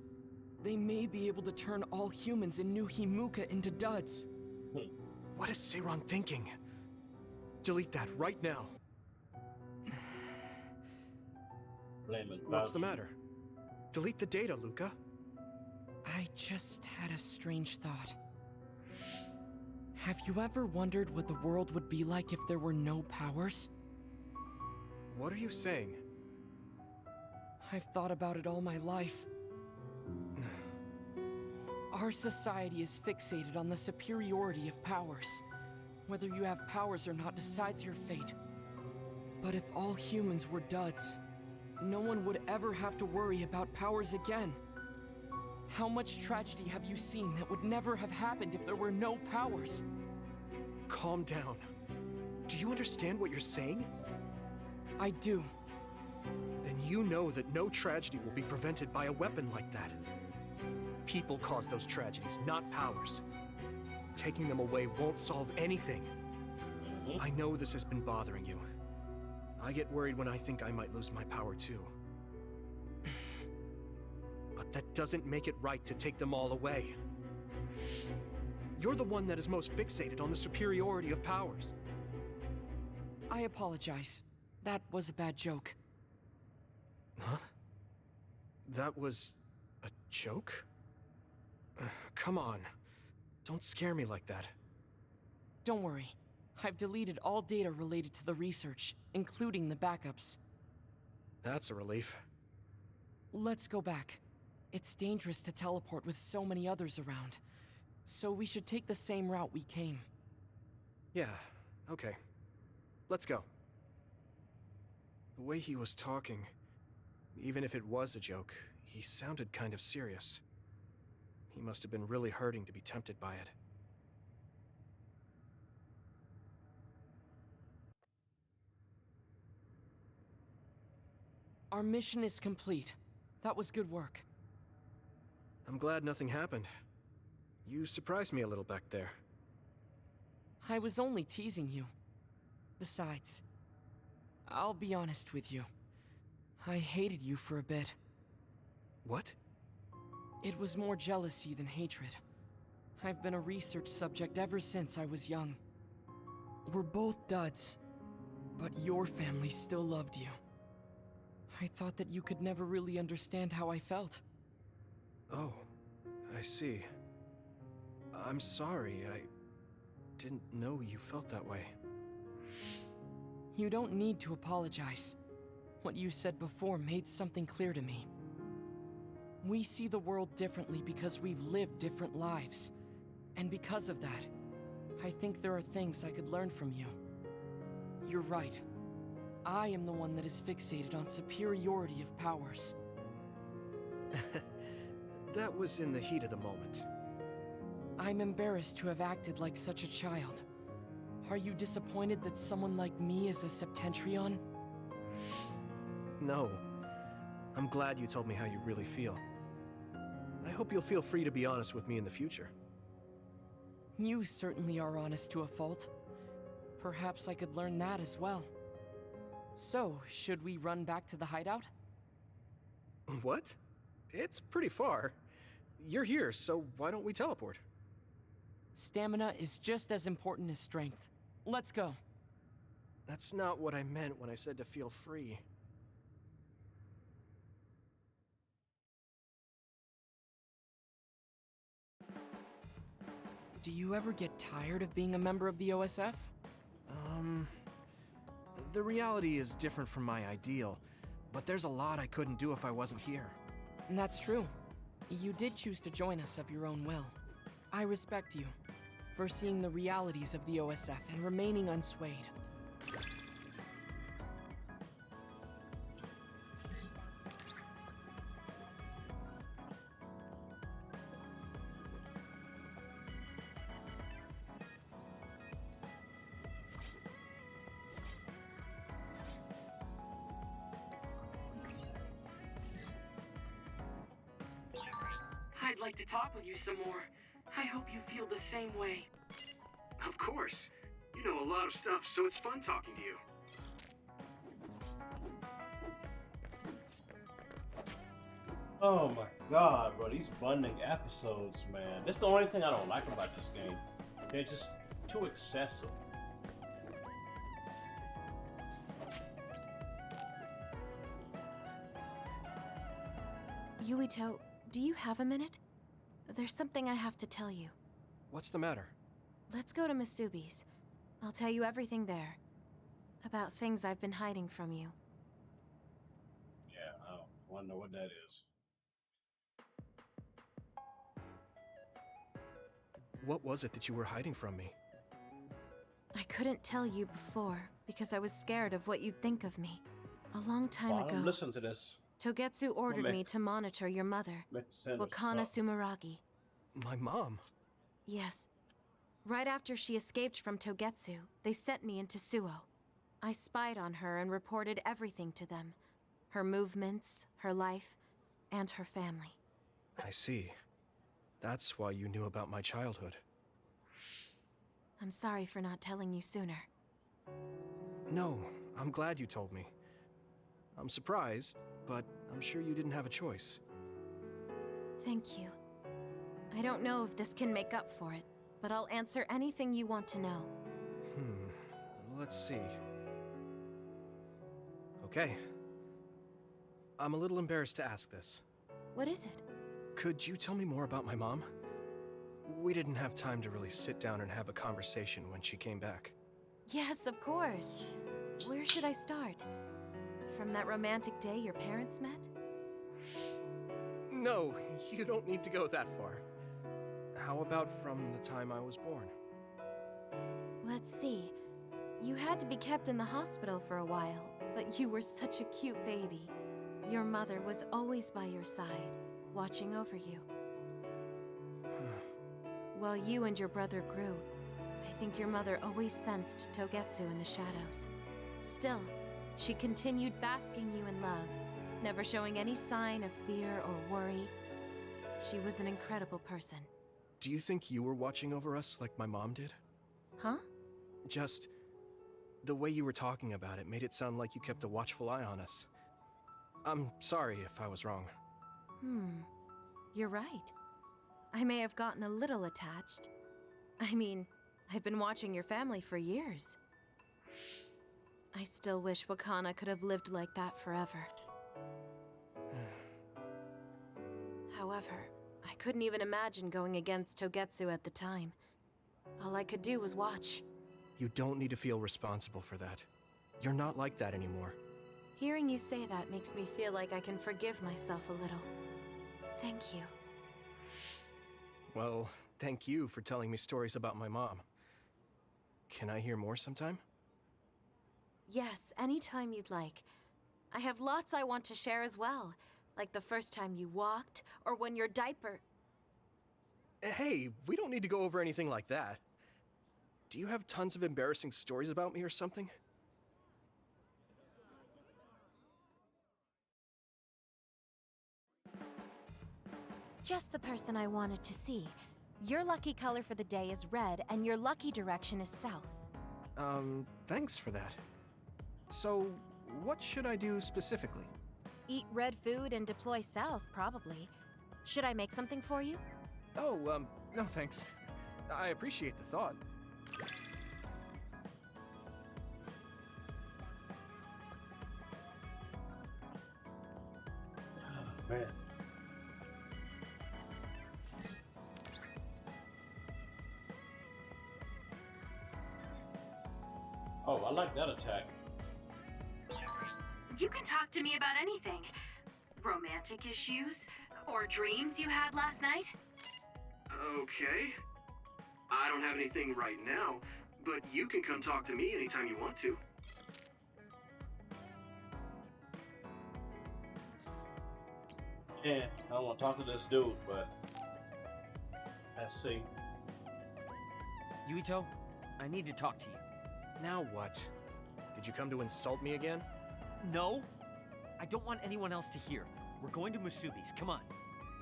they may be able to turn all humans in New Himuka into duds. What is Seiron thinking? Delete that right now. What's the matter? Delete the data, Luca. I just had a strange thought. Have you ever wondered what the world would be like if there were no powers? What are you saying? I've thought about it all my life. Our society is fixated on the superiority of powers. Whether you have powers or not decides your fate. But if all humans were duds, no one would ever have to worry about powers again. How much tragedy have you seen that would never have happened if there were no powers? Calm down. Do you understand what you're saying? I do. Then you know that no tragedy will be prevented by a weapon like that. People cause those tragedies, not powers. Taking them away won't solve anything. I know this has been bothering you. I get worried when I think I might lose my power too. But that doesn't make it right to take them all away. You're the one that is most fixated on the superiority of powers. I apologize. That was a bad joke. Huh? That was a joke? Come on. Don't scare me like that. Don't worry. I've deleted all data related to the research, including the backups. That's a relief. Let's go back. It's dangerous to teleport with so many others around. So we should take the same route we came. Yeah, okay. Let's go. The way he was talking, even if it was a joke, he sounded kind of serious. He must have been really hurting to be tempted by it. Our mission is complete. That was good work. I'm glad nothing happened. You surprised me a little back there. I was only teasing you. Besides, I'll be honest with you. I hated you for a bit. What? It was more jealousy than hatred. I've been a research subject ever since I was young. We're both duds, but your family still loved you. I thought that you could never really understand how I felt. Oh, I see. I'm sorry, I didn't know you felt that way. You don't need to apologize. What you said before made something clear to me. We see the world differently because we've lived different lives. And because of that, I think there are things I could learn from you. You're right. I am the one that is fixated on superiority of powers. That was in the heat of the moment. I'm embarrassed to have acted like such a child. Are you disappointed that someone like me is a Septentrion? No. I'm glad you told me how you really feel. I hope you'll feel free to be honest with me in the future. You certainly are honest to a fault. Perhaps I could learn that as well. So, should we run back to the hideout? What? It's pretty far. You're here, so why don't we teleport? Stamina is just as important as strength. Let's go. That's not what I meant when I said to feel free. Do you ever get tired of being a member of the OSF? The reality is different from my ideal, but there's a lot I couldn't do if I wasn't here. And that's true. You did choose to join us of your own will. I respect you for seeing the realities of the OSF and remaining unswayed. I'd like to talk with you some more. I hope you feel the same way. Of course. You know a lot of stuff, so it's fun talking to you. Oh my god, bro, these bonding episodes, man. That's the only thing I don't like about this game. They're just too excessive. Yuito, do you have a minute? There's something I have to tell you. What's the matter? Let's go to Masubi's. I'll tell you everything there. About things I've been hiding from you. Yeah, I wonder what that is. What was it that you were hiding from me? I couldn't tell you before because I was scared of what you'd think of me. A long time ago, Listen to this. Togetsu ordered me to monitor your mother, Wakana Sumeragi. My mom? Yes. Right after she escaped from Togetsu, they sent me into Suo. I spied on her and reported everything to them. Her movements, her life, and her family. I see. That's why you knew about my childhood. I'm sorry for not telling you sooner. No, I'm glad you told me. I'm surprised, but I'm sure you didn't have a choice. Thank you. I don't know if this can make up for it, but I'll answer anything you want to know. Let's see. Okay. I'm a little embarrassed to ask this. What is it? Could you tell me more about my mom? We didn't have time to really sit down and have a conversation when she came back. Yes, of course. Where should I start? From that romantic day your parents met? No, you don't need to go that far. How about from the time I was born? Let's see. You had to be kept in the hospital for a while, but you were such a cute baby. Your mother was always by your side, watching over you. While you and your brother grew, I think your mother always sensed Togetsu in the shadows. Still, she continued basking you in love, never showing any sign of fear or worry. She was an incredible person. Do you think you were watching over us like my mom did? Huh? Just the way you were talking about it made it sound like you kept a watchful eye on us. I'm sorry if I was wrong. You're right. I may have gotten a little attached. I mean, I've been watching your family for years. I still wish Wakana could have lived like that forever. However, I couldn't even imagine going against Togetsu at the time. All I could do was watch. You don't need to feel responsible for that. You're not like that anymore. Hearing you say that makes me feel like I can forgive myself a little. Thank you. Well, thank you for telling me stories about my mom. Can I hear more sometime? Yes, anytime you'd like. I have lots I want to share as well, like the first time you walked, or when your diaper... Hey, we don't need to go over anything like that. Do you have tons of embarrassing stories about me or something? Just the person I wanted to see. Your lucky color for the day is red, and your lucky direction is south. Thanks for that. So, what should I do specifically? Eat red food and deploy south, probably. Should I make something for you? Oh, no thanks. I appreciate the thought. Oh, man. Oh, I like that attack. You can talk to me about anything. Romantic issues, or dreams you had last night. Okay. I don't have anything right now, but you can come talk to me anytime you want to. Yeah, I don't want to talk to this dude, but let's see. Yuito, I need to talk to you. Now what? Did you come to insult me again? No, I don't want anyone else to hear. We're going to Musubi's, come on.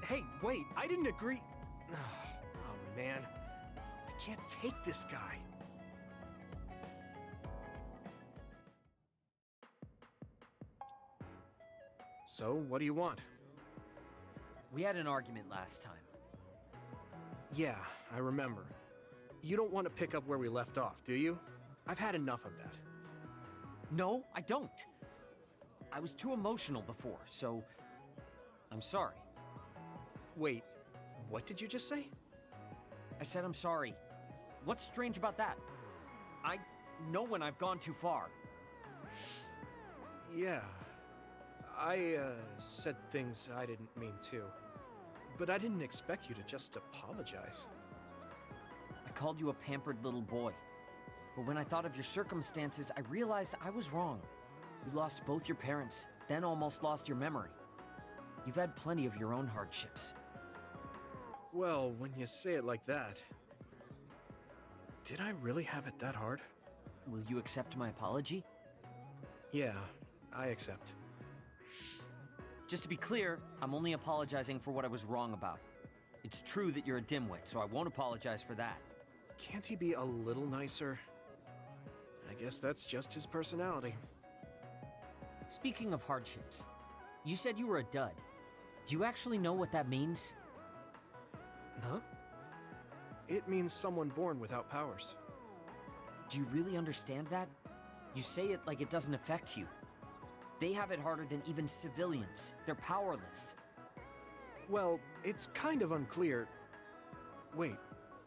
Hey, wait, I didn't agree. Oh, man. I can't take this guy. So, what do you want? We had an argument last time. Yeah, I remember. You don't want to pick up where we left off, do you? I've had enough of that. No, I don't. I was too emotional before, so I'm sorry. Wait, what did you just say? I said I'm sorry. What's strange about that? I know when I've gone too far. Yeah. I, said things I didn't mean to. But I didn't expect you to just apologize. I called you a pampered little boy. But when I thought of your circumstances, I realized I was wrong. You lost both your parents, then almost lost your memory. You've had plenty of your own hardships. Well, when you say it like that... Did I really have it that hard? Will you accept my apology? Yeah, I accept. Just to be clear, I'm only apologizing for what I was wrong about. It's true that you're a dimwit, so I won't apologize for that. Can't he be a little nicer? I guess that's just his personality. Speaking of hardships, you said you were a dud. Do you actually know what that means? Huh? It means someone born without powers. Do you really understand that? You say it like it doesn't affect you. They have it harder than even civilians. They're powerless. Well, it's kind of unclear. Wait,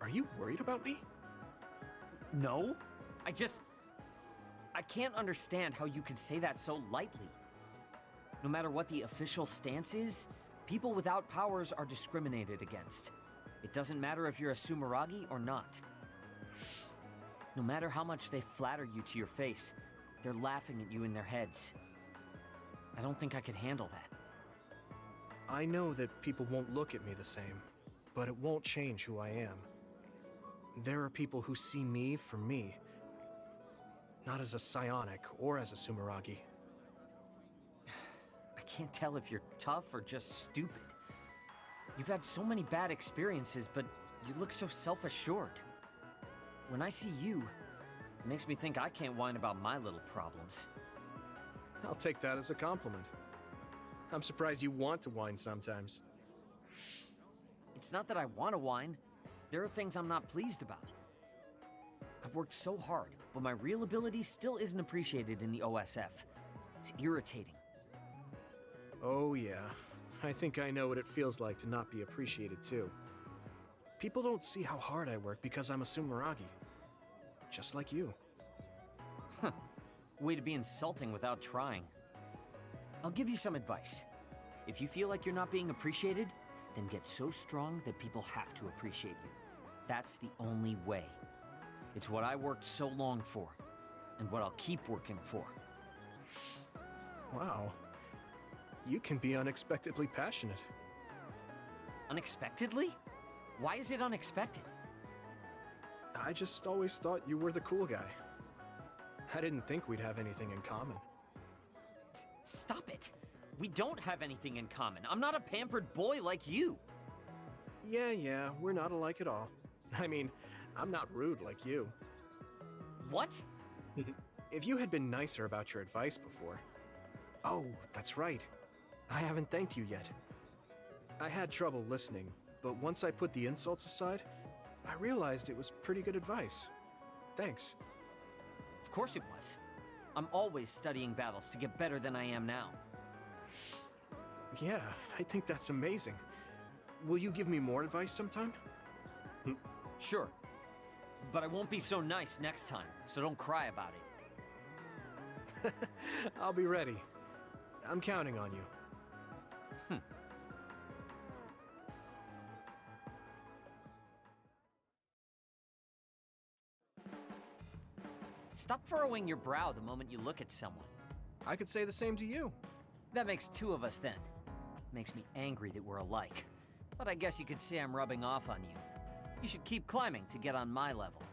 are you worried about me? No. I can't understand how you could say that so lightly. No matter what the official stance is, people without powers are discriminated against. It doesn't matter if you're a Sumeragi or not. No matter how much they flatter you to your face, they're laughing at you in their heads. I don't think I could handle that. I know that people won't look at me the same, but it won't change who I am. There are people who see me for me. Not as a psionic or as a Sumeragi. I can't tell if you're tough or just stupid. You've had so many bad experiences, but you look so self-assured. When I see you, it makes me think I can't whine about my little problems. I'll take that as a compliment. I'm surprised you want to whine sometimes. It's not that I want to whine. There are things I'm not pleased about. I've worked so hard, but my real ability still isn't appreciated in the OSF. It's irritating. Oh yeah, I think I know what it feels like to not be appreciated too. People don't see how hard I work because I'm a Sumeragi. Just like you. Huh. Way to be insulting without trying. I'll give you some advice. If you feel like you're not being appreciated, then get so strong that people have to appreciate you. That's the only way. It's what I worked so long for, and what I'll keep working for. Wow. You can be unexpectedly passionate. Unexpectedly? Why is it unexpected? I just always thought you were the cool guy. I didn't think we'd have anything in common. Stop it! We don't have anything in common. I'm not a pampered boy like you. Yeah, we're not alike at all. I mean, I'm not rude like you. What? If you had been nicer about your advice before... Oh, that's right. I haven't thanked you yet. I had trouble listening, but once I put the insults aside, I realized it was pretty good advice. Thanks. Of course it was. I'm always studying battles to get better than I am now. Yeah, I think that's amazing. Will you give me more advice sometime? Sure. But I won't be so nice next time, so don't cry about it. I'll be ready. I'm counting on you. Stop furrowing your brow the moment you look at someone. I could say the same to you. That makes two of us then. Makes me angry that we're alike. But I guess you could say I'm rubbing off on you. You should keep climbing to get on my level.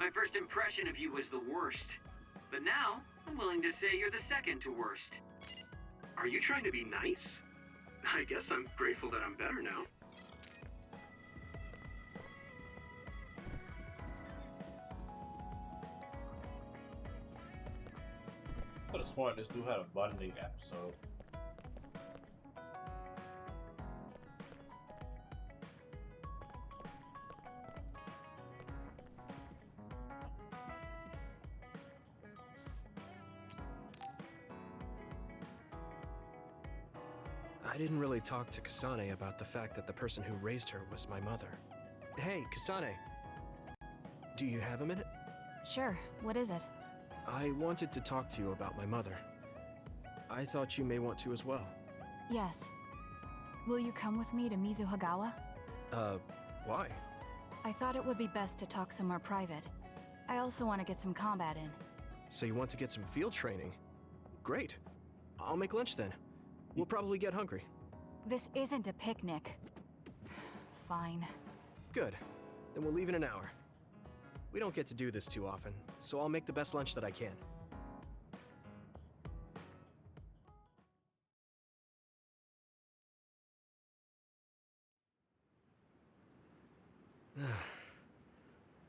My first impression of you was the worst. But now, I'm willing to say you're the second to worst. Are you trying to be nice? I guess I'm grateful that I'm better now. I could have sworn this dude had a bonding episode. I didn't really talk to Kasane about the fact that the person who raised her was my mother. Hey, Kasane. Do you have a minute? Sure, what is it? I wanted to talk to you about my mother. I thought you may want to as well. Yes. Will you come with me to Mizuhagawa? Why? I thought it would be best to talk somewhere private. I also want to get some combat in. So you want to get some field training? Great. I'll make lunch then. We'll probably get hungry. This isn't a picnic. Fine. Good. Then we'll leave in an hour. We don't get to do this too often, so I'll make the best lunch that I can.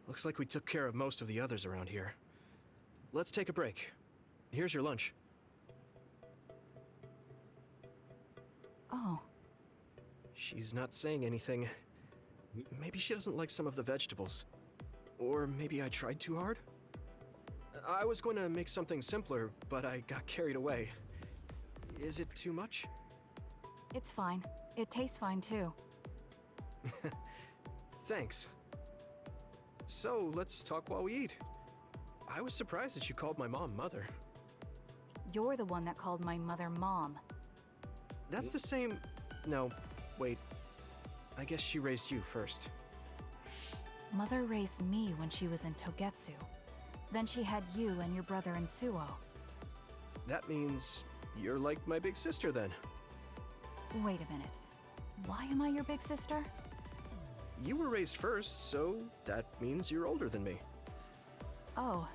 Looks like we took care of most of the others around here. Let's take a break. Here's your lunch. Oh. She's not saying anything. Maybe she doesn't like some of the vegetables. Or maybe I tried too hard? I was going to make something simpler, but I got carried away. Is it too much? It's fine. It tastes fine too. Thanks. So, let's talk while we eat. I was surprised that you called my mom Mother. You're the one that called my mother Mom. That's the same... No, wait. I guess she raised you first. Mother raised me when she was in Togetsu. Then she had you and your brother in Suo. That means you're like my big sister then. Wait a minute. Why am I your big sister? You were raised first, so that means you're older than me. Oh,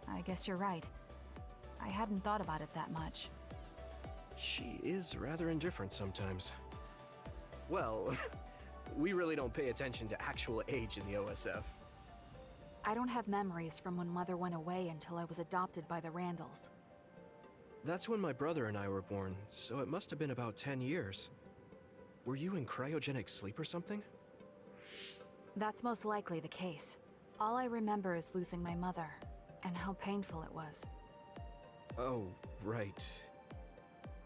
I guess you're right. I hadn't thought about it that much. She is rather indifferent sometimes. Well, we really don't pay attention to actual age in the OSF. I don't have memories from when Mother went away until I was adopted by the Randalls. That's when my brother and I were born, so it must have been about 10 years. Were you in cryogenic sleep or something? That's most likely the case. All I remember is losing my mother, and how painful it was. Oh, right.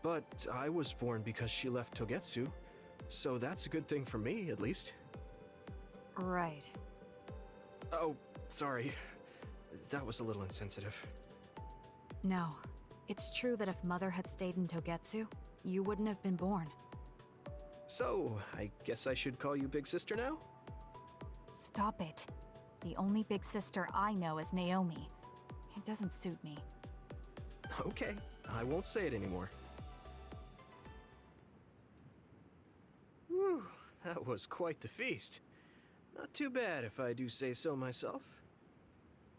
But I was born because she left Togetsu, so that's a good thing for me, at least. Right. Oh, sorry. That was a little insensitive. No. It's true that if Mother had stayed in Togetsu, you wouldn't have been born. So, I guess I should call you Big Sister now? Stop it. The only big sister I know is Naomi. It doesn't suit me. Okay, I won't say it anymore. Whew, that was quite the feast. Not too bad if I do say so myself.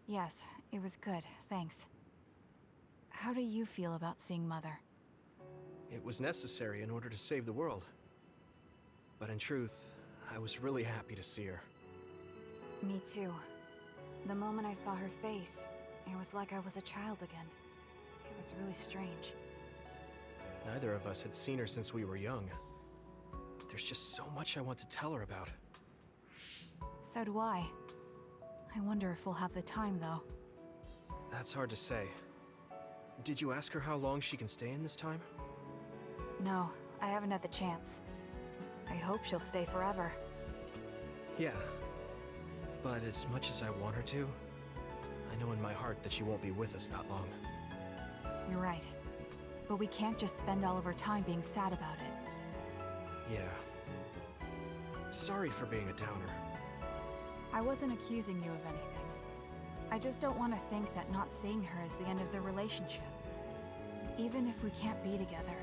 Yes, it was good, thanks. How do you feel about seeing Mother? It was necessary in order to save the world. But in truth, I was really happy to see her. Me too. The moment I saw her face, it was like I was a child again. It was really strange. Neither of us had seen her since we were young. There's just so much I want to tell her about. So do I. I wonder if we'll have the time, though. That's hard to say. Did you ask her how long she can stay in this time? No, I haven't had the chance. I hope she'll stay forever. Yeah. But as much as I want her to, I know in my heart that she won't be with us that long. You're right. But we can't just spend all of our time being sad about it. Yeah. Sorry for being a downer. I wasn't accusing you of anything. I just don't want to think that not seeing her is the end of the relationship. Even if we can't be together,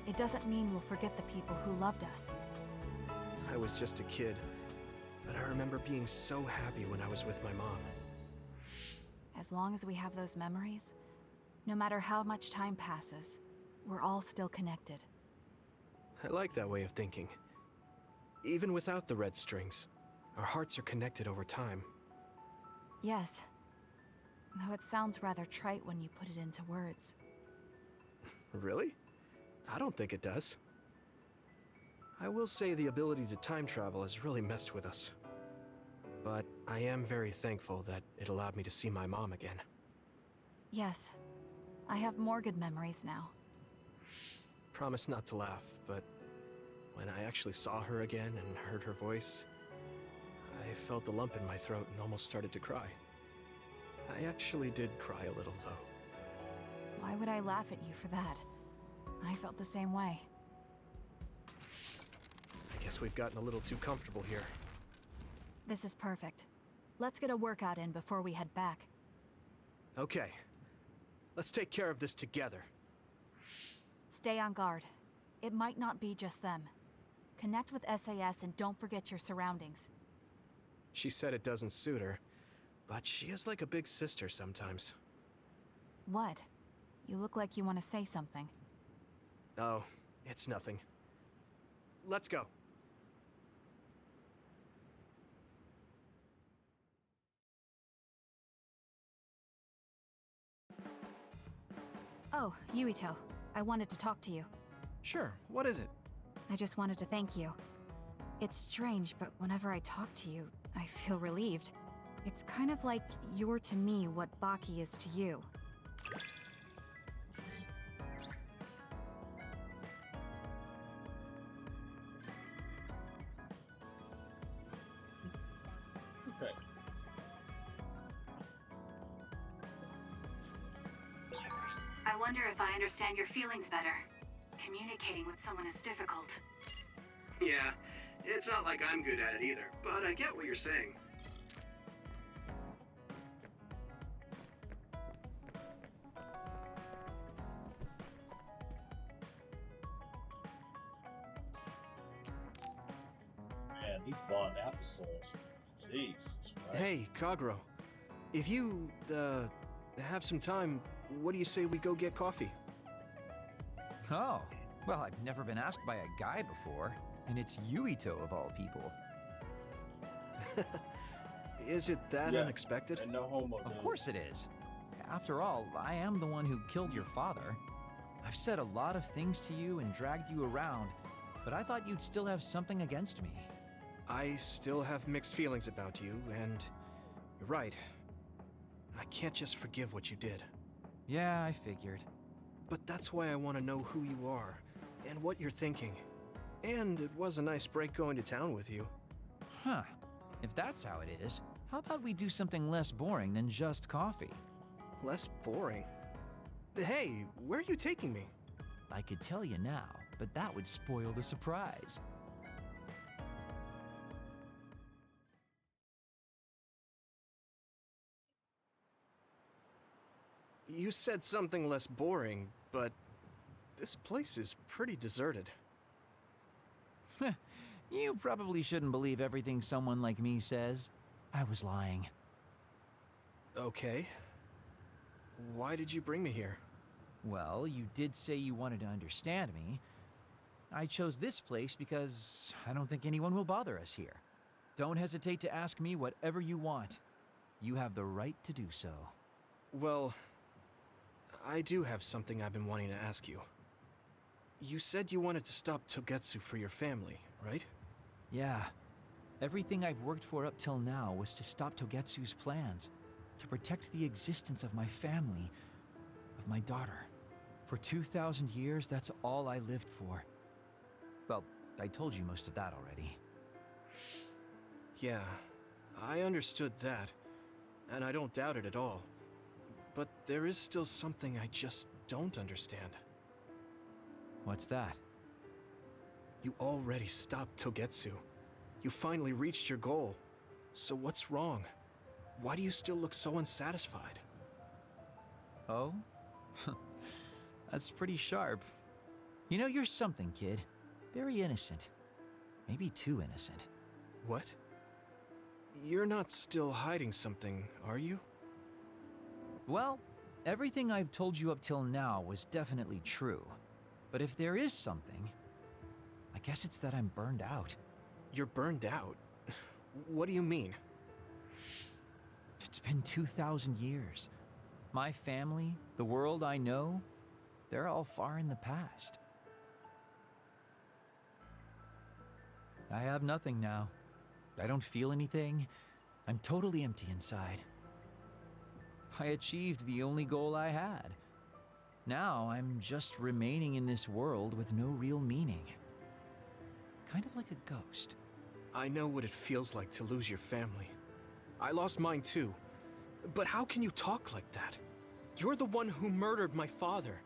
it doesn't mean we'll forget the people who loved us. I was just a kid, but I remember being so happy when I was with my mom. As long as we have those memories, no matter how much time passes, we're all still connected. I like that way of thinking. Even without the red strings, our hearts are connected over time. Yes. Though it sounds rather trite when you put it into words. Really? I don't think it does. I will say the ability to time travel has really messed with us. But I am very thankful that it allowed me to see my mom again. Yes. I have more good memories now. Promise not to laugh, but when I actually saw her again and heard her voice, I felt a lump in my throat and almost started to cry. I actually did cry a little, though. Why would I laugh at you for that? I felt the same way. I guess we've gotten a little too comfortable here. This is perfect. Let's get a workout in before we head back. Okay. Let's take care of this together. Stay on guard. It might not be just them. Connect with SAS and don't forget your surroundings. She said it doesn't suit her, but she is like a big sister sometimes. What? You look like you want to say something. Oh, it's nothing. Let's go. Oh, Yuito. I wanted to talk to you. Sure, what is it? I just wanted to thank you. It's strange, but whenever I talk to you, I feel relieved. It's kind of like you're to me what Baki is to you. Okay. I wonder if I understand your feelings better. Communicating with someone is difficult. Yeah, it's not like I'm good at it either, but I get what you're saying. he fought episodes. Jesus Christ. Hey, Kagro. If you, have some time, what do you say we go get coffee? Oh, well, I've never been asked by a guy before, and it's Yuito of all people. Is it that unexpected? And no homo, Of course it is. After all, I am the one who killed your father. I've said a lot of things to you and dragged you around, but I thought you'd still have something against me. I still have mixed feelings about you, and you're right. I can't just forgive what you did. Yeah, I figured. But that's why I want to know who you are, and what you're thinking. And it was a nice break going to town with you. Huh. If that's how it is, how about we do something less boring than just coffee? Less boring? Hey, where are you taking me? I could tell you now, but that would spoil the surprise. You said something less boring, but this place is pretty deserted. You probably shouldn't believe everything someone like me says. I was lying. Okay. Why did you bring me here? Well, you did say you wanted to understand me. I chose this place because I don't think anyone will bother us here. Don't hesitate to ask me whatever you want. You have the right to do so. Well, I do have something I've been wanting to ask you. You said you wanted to stop Togetsu for your family, right? Yeah. Everything I've worked for up till now was to stop Togetsu's plans, to protect the existence of my family, of my daughter. For 2,000 years, that's all I lived for. Well, I told you most of that already. Yeah, I understood that, and I don't doubt it at all. But there is still something I just don't understand. What's that? You already stopped Togetsu. You finally reached your goal. So what's wrong? Why do you still look so unsatisfied? Oh? That's pretty sharp. You know, you're something, kid. Very innocent. Maybe too innocent. What? You're not still hiding something, are you? Well, everything I've told you up till now was definitely true. But if there is something, I guess it's that I'm burned out. You're burned out? What do you mean? It's been 2,000 years. My family, the world I know, they're all far in the past. I have nothing now. I don't feel anything. I'm totally empty inside. I achieved the only goal I had. Now I'm just remaining in this world with no real meaning. Kind of like a ghost. I know what it feels like to lose your family. I lost mine too. But how can you talk like that? You're the one who murdered my father.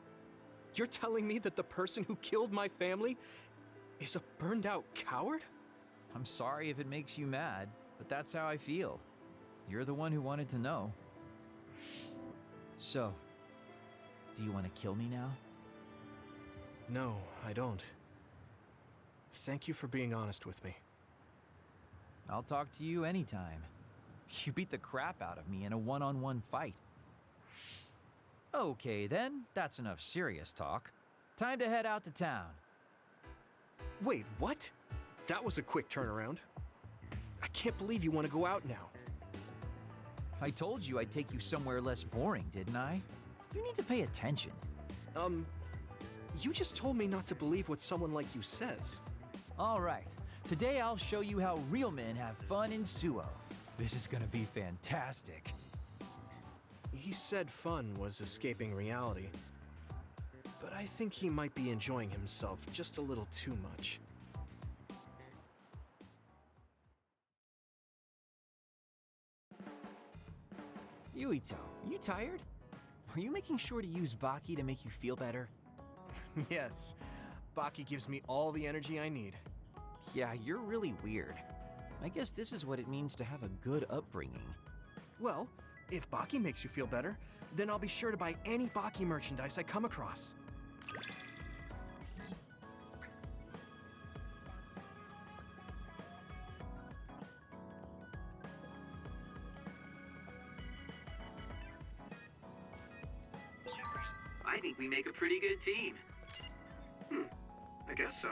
You're telling me that the person who killed my family is a burned-out coward? I'm sorry if it makes you mad, but that's how I feel. You're the one who wanted to know. So, do you want to kill me now? No, I don't. Thank you for being honest with me. I'll talk to you anytime. You beat the crap out of me in a one-on-one fight. Okay then, that's enough serious talk. Time to head out to town. Wait, what? That was a quick turnaround. I can't believe you want to go out now. I told you I'd take you somewhere less boring, didn't I? You need to pay attention. You just told me not to believe what someone like you says. All right. Today I'll show you how real men have fun in Suo. This is gonna be fantastic. He said fun was escaping reality. But I think he might be enjoying himself just a little too much. Yuito, you tired? Are you making sure to use Baki to make you feel better? Yes. Baki gives me all the energy I need. Yeah, you're really weird. I guess this is what it means to have a good upbringing. Well, if Baki makes you feel better, then I'll be sure to buy any Baki merchandise I come across. make a pretty good team. I guess so.